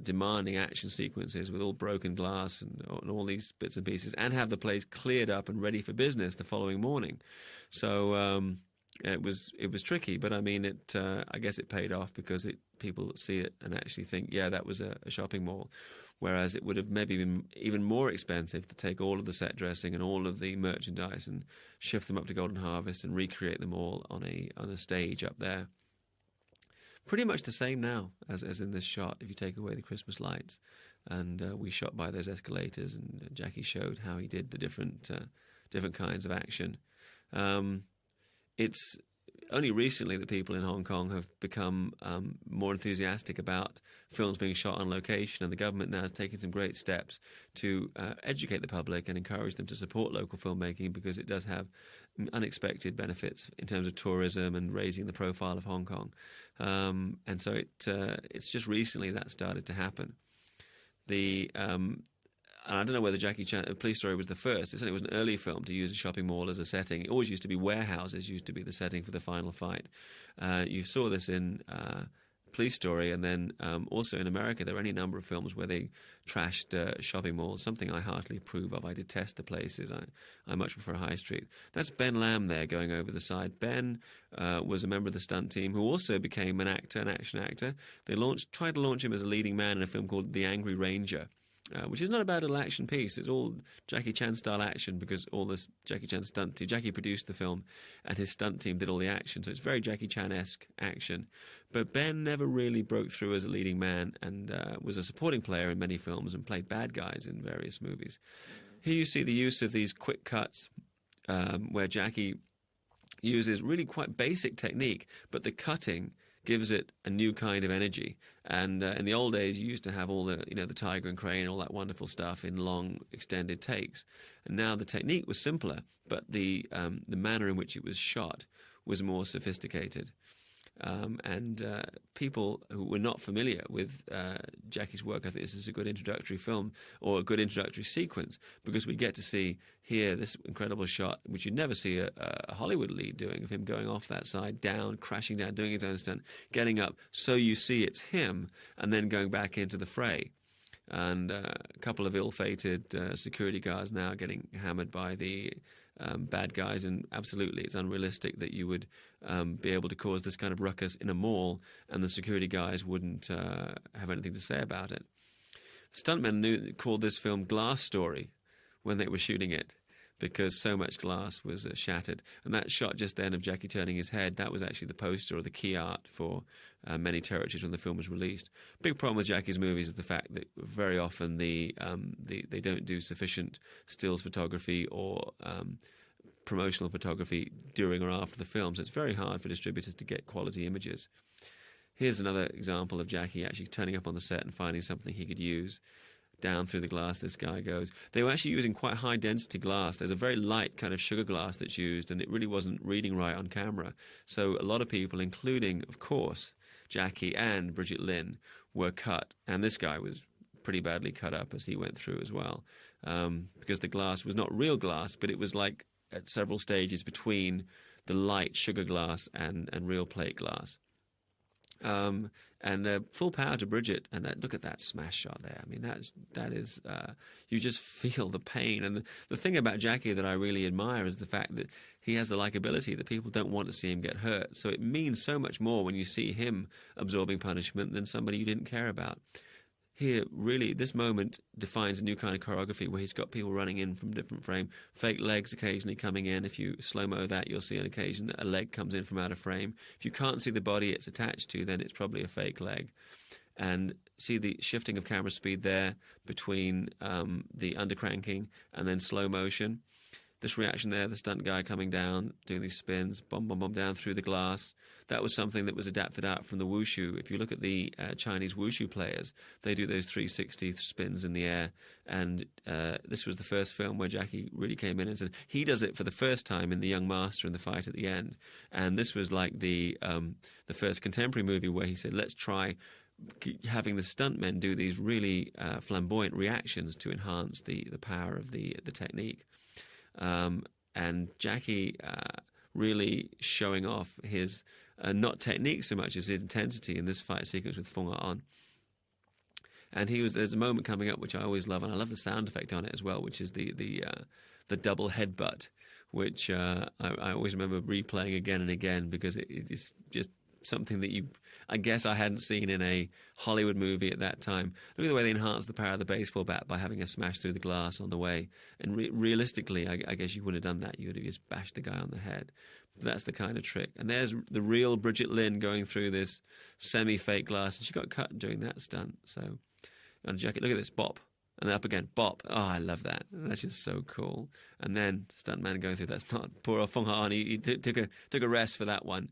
demanding action sequences with all broken glass and all these bits and pieces, and have the place cleared up and ready for business the following morning. So It was tricky, but I mean, I guess it paid off because people see it and actually think, yeah, that was a shopping mall. Whereas it would have maybe been even more expensive to take all of the set dressing and all of the merchandise and shift them up to Golden Harvest and recreate them all on a stage up there. Pretty much the same now as in this shot, if you take away the Christmas lights. And we shot by those escalators, and Jackie showed how he did the different kinds of action. It's only recently that people in Hong Kong have become more enthusiastic about films being shot on location, and the government now is taking some great steps to educate the public and encourage them to support local filmmaking, because it does have unexpected benefits in terms of tourism and raising the profile of Hong Kong. And so it's just recently that started to happen. And I don't know whether Jackie Chan Police Story was the first. It certainly was an early film to use a shopping mall as a setting. It always used to be warehouses, used to be the setting for the final fight. You saw this in Police Story, and then also in America there are any number of films where they trashed shopping malls, something I heartily approve of. I detest the places. I much prefer High Street. That's Ben Lam there going over the side. Ben was a member of the stunt team who also became an action actor. They tried to launch him as a leading man in a film called The Angry Ranger, which is not a bad little action piece. It's all Jackie Chan style action, because all this Jackie Chan stunt team, Jackie produced the film and his stunt team did all the action, so it's very Jackie Chan-esque action. But Ben never really broke through as a leading man, and was a supporting player in many films and played bad guys in various movies. Here you see the use of these quick cuts where Jackie uses really quite basic technique, but the cutting gives it a new kind of energy. And in the old days, you used to have all the tiger and crane, all that wonderful stuff in long, extended takes. And now the technique was simpler, but the manner in which it was shot was more sophisticated. And people who were not familiar with Jackie's work, I think this is a good introductory film, or a good introductory sequence, because we get to see here this incredible shot, which you'd never see a Hollywood lead doing, of him going off that side, down, crashing down, doing his own stunt, getting up, so you see it's him, and then going back into the fray. And a couple of ill-fated security guards now getting hammered by the bad guys, and absolutely it's unrealistic that you would be able to cause this kind of ruckus in a mall and the security guys wouldn't have anything to say about it. Stuntmen called this film Glass Story when they were shooting it, because so much glass was shattered. And that shot just then of Jackie turning his head, that was actually the poster or the key art for many territories when the film was released. Big problem with Jackie's movies is the fact that very often they don't do sufficient stills photography or promotional photography during or after the film, so it's very hard for distributors to get quality images. Here's another example of Jackie actually turning up on the set and finding something he could use. Down through the glass this guy goes. They were actually using quite high density glass. There's a very light kind of sugar glass that's used, and it really wasn't reading right on camera. So a lot of people, including, of course, Jackie and Bridget Lin, were cut. And this guy was pretty badly cut up as he went through as well, because the glass was not real glass, but it was like at several stages between the light sugar glass and real plate glass. And full power to Bridget, and look at that smash shot there. I mean, that is you just feel the pain. And the thing about Jackie that I really admire is the fact that he has the likability that people don't want to see him get hurt. So it means so much more when you see him absorbing punishment than somebody you didn't care about. Here, really, this moment defines a new kind of choreography where he's got people running in from different frame, fake legs occasionally coming in. If you slow-mo that, you'll see on occasion that a leg comes in from out of frame. If you can't see the body it's attached to, then it's probably a fake leg. And see the shifting of camera speed there between the undercranking and then slow motion. This reaction there, the stunt guy coming down, doing these spins, bomb, bomb, bomb, down through the glass. That was something that was adapted out from the wushu. If you look at the Chinese wushu players, they do those 360 spins in the air. And this was the first film where Jackie really came in and said, he does it for the first time in The Young Master in the fight at the end. And this was like the first contemporary movie where he said, let's try having the stuntmen do these really flamboyant reactions to enhance the power of the technique. And Jackie really showing off his not technique so much as his intensity in this fight sequence with Fung On. And there's a moment coming up which I always love, and I love the sound effect on it as well, which is the double headbutt, which I always remember replaying again and again because it is just something that I guess I hadn't seen in a Hollywood movie at that time. Look at the way they enhanced the power of the baseball bat by having a smash through the glass on the way. And realistically, I guess you wouldn't have done that. You would have just bashed the guy on the head. But that's the kind of trick. And there's the real Bridget Lynn going through this semi-fake glass, and she got cut doing that stunt. So, on the jacket, look at this, bop. And then up again, bop. Oh, I love that. That's just so cool. And then stuntman going through that stunt. Poor old Fung Ha-an, he took a rest for that one.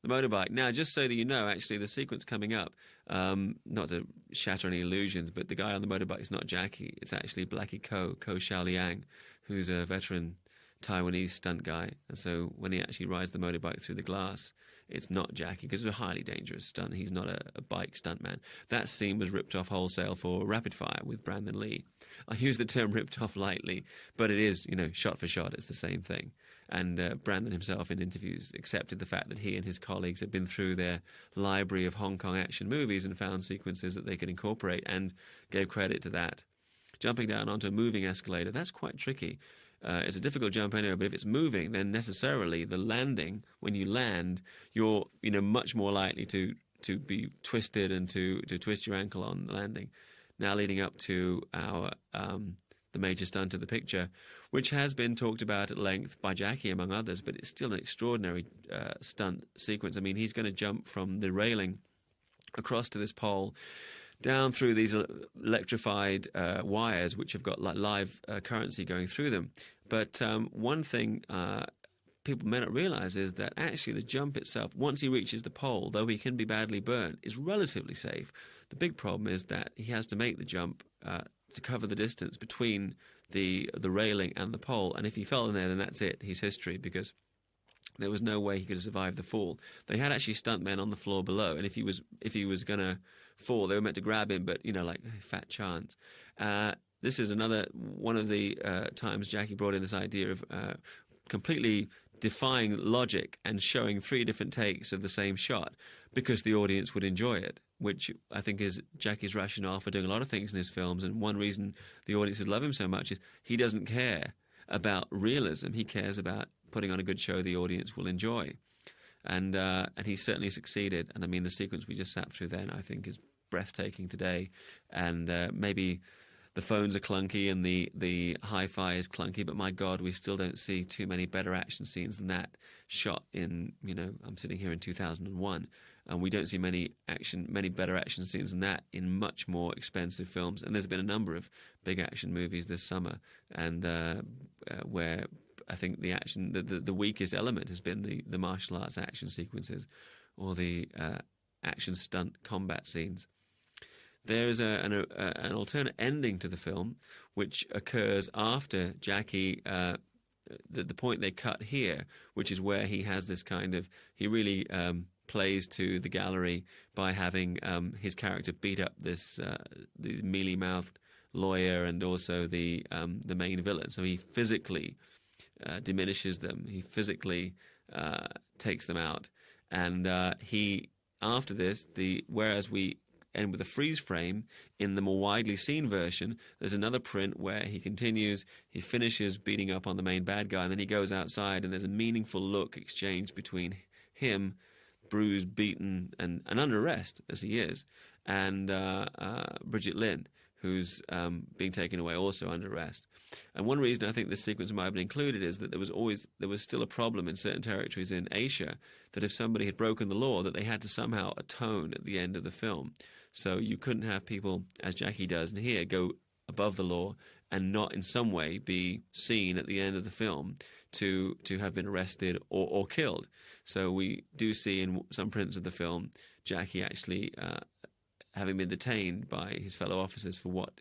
The motorbike. Now, just so that you know, actually, the sequence coming up, not to shatter any illusions, but the guy on the motorbike is not Jackie. It's actually Blackie Ko Xiaoliang, who's a veteran Taiwanese stunt guy. And so when he actually rides the motorbike through the glass, it's not Jackie, because it's a highly dangerous stunt. He's not a bike stuntman. That scene was ripped off wholesale for Rapid Fire with Brandon Lee. I use the term ripped off lightly, but it is, shot for shot, it's the same thing. And Brandon himself in interviews accepted the fact that he and his colleagues had been through their library of Hong Kong action movies and found sequences that they could incorporate, and gave credit to that. Jumping down onto a moving escalator, that's quite tricky. It's a difficult jump anyway, but if it's moving, then necessarily the landing, when you land, you're much more likely to be twisted and to twist your ankle on landing. Now leading up to our the major stunt of the picture, which has been talked about at length by Jackie, among others, but it's still an extraordinary stunt sequence. I mean, he's going to jump from the railing across to this pole, down through these electrified wires, which have got like live currency going through them. But one thing people may not realise is that actually the jump itself, once he reaches the pole, though he can be badly burnt, is relatively safe. The big problem is that he has to make the jump to cover the distance between the railing and the pole. And if he fell in there, then that's it. He's history, because there was no way he could have survived the fall. They had actually stuntmen on the floor below, and if he was going to fall, they were meant to grab him, but fat chance. This is another one of the times Jackie brought in this idea of completely defying logic and showing 3 different takes of the same shot because the audience would enjoy it, which I think is Jackie's rationale for doing a lot of things in his films. And one reason the audiences love him so much is he doesn't care about realism. He cares about putting on a good show the audience will enjoy. And he certainly succeeded. And I mean, the sequence we just sat through then, I think, is breathtaking today. And maybe the phones are clunky and the hi-fi is clunky, but my God, we still don't see too many better action scenes than that shot in, I'm sitting here in 2001, and we don't see many better action scenes than that in much more expensive films. And there's been a number of big action movies this summer, and where I think the action, the weakest element has been the martial arts action sequences or the action stunt combat scenes. There's an alternate ending to the film, which occurs after Jackie, the point they cut here, which is where he has this kind of, he really plays to the gallery by having his character beat up this the mealy-mouthed lawyer and also the main villain. So he physically diminishes them. He physically takes them out. And he, after this, whereas we end with a freeze frame, in the more widely seen version, there's another print where he continues, he finishes beating up on the main bad guy, and then he goes outside, and there's a meaningful look exchanged between him, bruised, beaten, and under arrest, as he is, and Bridget Lynn, who's being taken away also under arrest. And one reason I think this sequence might have been included is that there was still a problem in certain territories in Asia that if somebody had broken the law, that they had to somehow atone at the end of the film. So you couldn't have people, as Jackie does in here, go above the law and not in some way be seen at the end of the film to have been arrested or killed. So we do see in some prints of the film Jackie actually having been detained by his fellow officers for what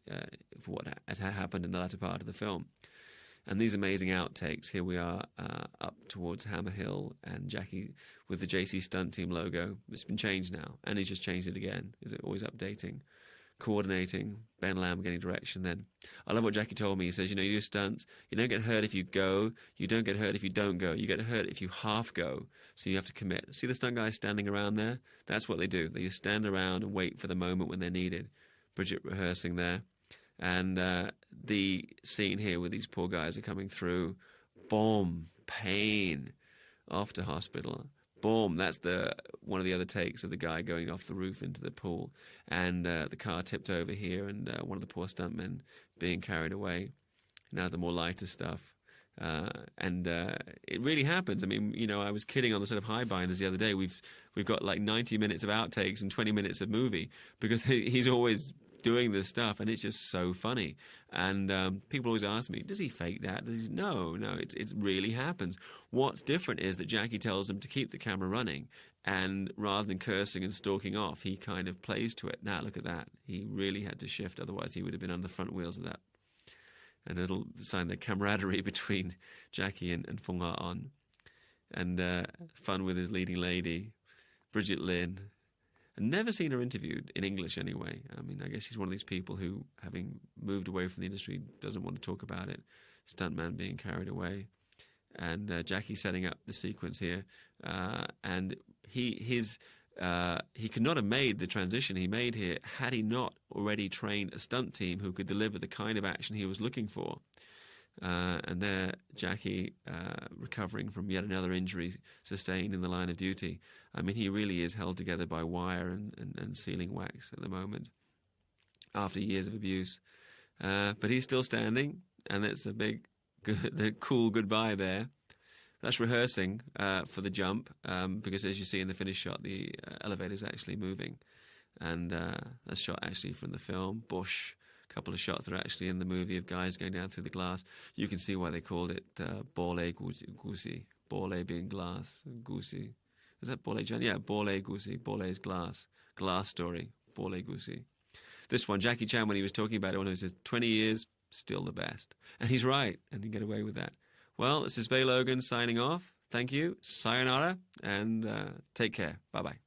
had happened in the latter part of the film. And these amazing outtakes, here we are up towards Hammer Hill and Jackie with the JC Stunt Team logo. It's been changed now, and he's just changed it again. Is it always updating, coordinating, Ben Lamb getting direction then. I love what Jackie told me. He says, you do stunts, you don't get hurt if you go, you don't get hurt if you don't go, you get hurt if you half go, so you have to commit. See the stunt guys standing around there? That's what they do. They just stand around and wait for the moment when they're needed. Bridget rehearsing there. And the scene here where these poor guys are coming through, boom, pain, off to hospital. Boom, that's one of the other takes of the guy going off the roof into the pool. And the car tipped over here, and one of the poor stuntmen being carried away. Now the more lighter stuff. And it really happens. I mean, you know, I was kidding on the sort of high binders the other day. We've got like 90 minutes of outtakes and 20 minutes of movie, because he's always doing this stuff, and it's just so funny. And people always ask me, does he fake that? No, it really happens. What's different is that Jackie tells him to keep the camera running, and rather than cursing and stalking off, he kind of plays to it. Now look at that. He really had to shift, otherwise he would have been on the front wheels of that. And it'll sign the camaraderie between Jackie and Fung Ah-on. And fun with his leading lady, Bridget Lin. I've never seen her interviewed, in English anyway. I mean, I guess she's one of these people who, having moved away from the industry, doesn't want to talk about it. Stuntman being carried away. And Jackie setting up the sequence here. And he could not have made the transition he made here had he not already trained a stunt team who could deliver the kind of action he was looking for. And there, Jackie recovering from yet another injury sustained in the line of duty. I mean, he really is held together by wire and sealing wax at the moment after years of abuse. But he's still standing, and it's the cool goodbye there. That's rehearsing for the jump, because as you see in the finished shot, the elevator is actually moving. And that's shot actually from the film. Bush, a couple of shots that are actually in the movie of guys going down through the glass. You can see why they called it Bole Gusi. Bole being glass, Gusi. Is that Bole Jan? Yeah, Bole Gusi. Bole is glass. Glass Story. Bole Gusi. This one, Jackie Chan, when he was talking about it, when he says 20 years, still the best. And he's right, and he can get away with that. Well, this is Bey Logan signing off. Thank you. Sayonara, and take care. Bye-bye.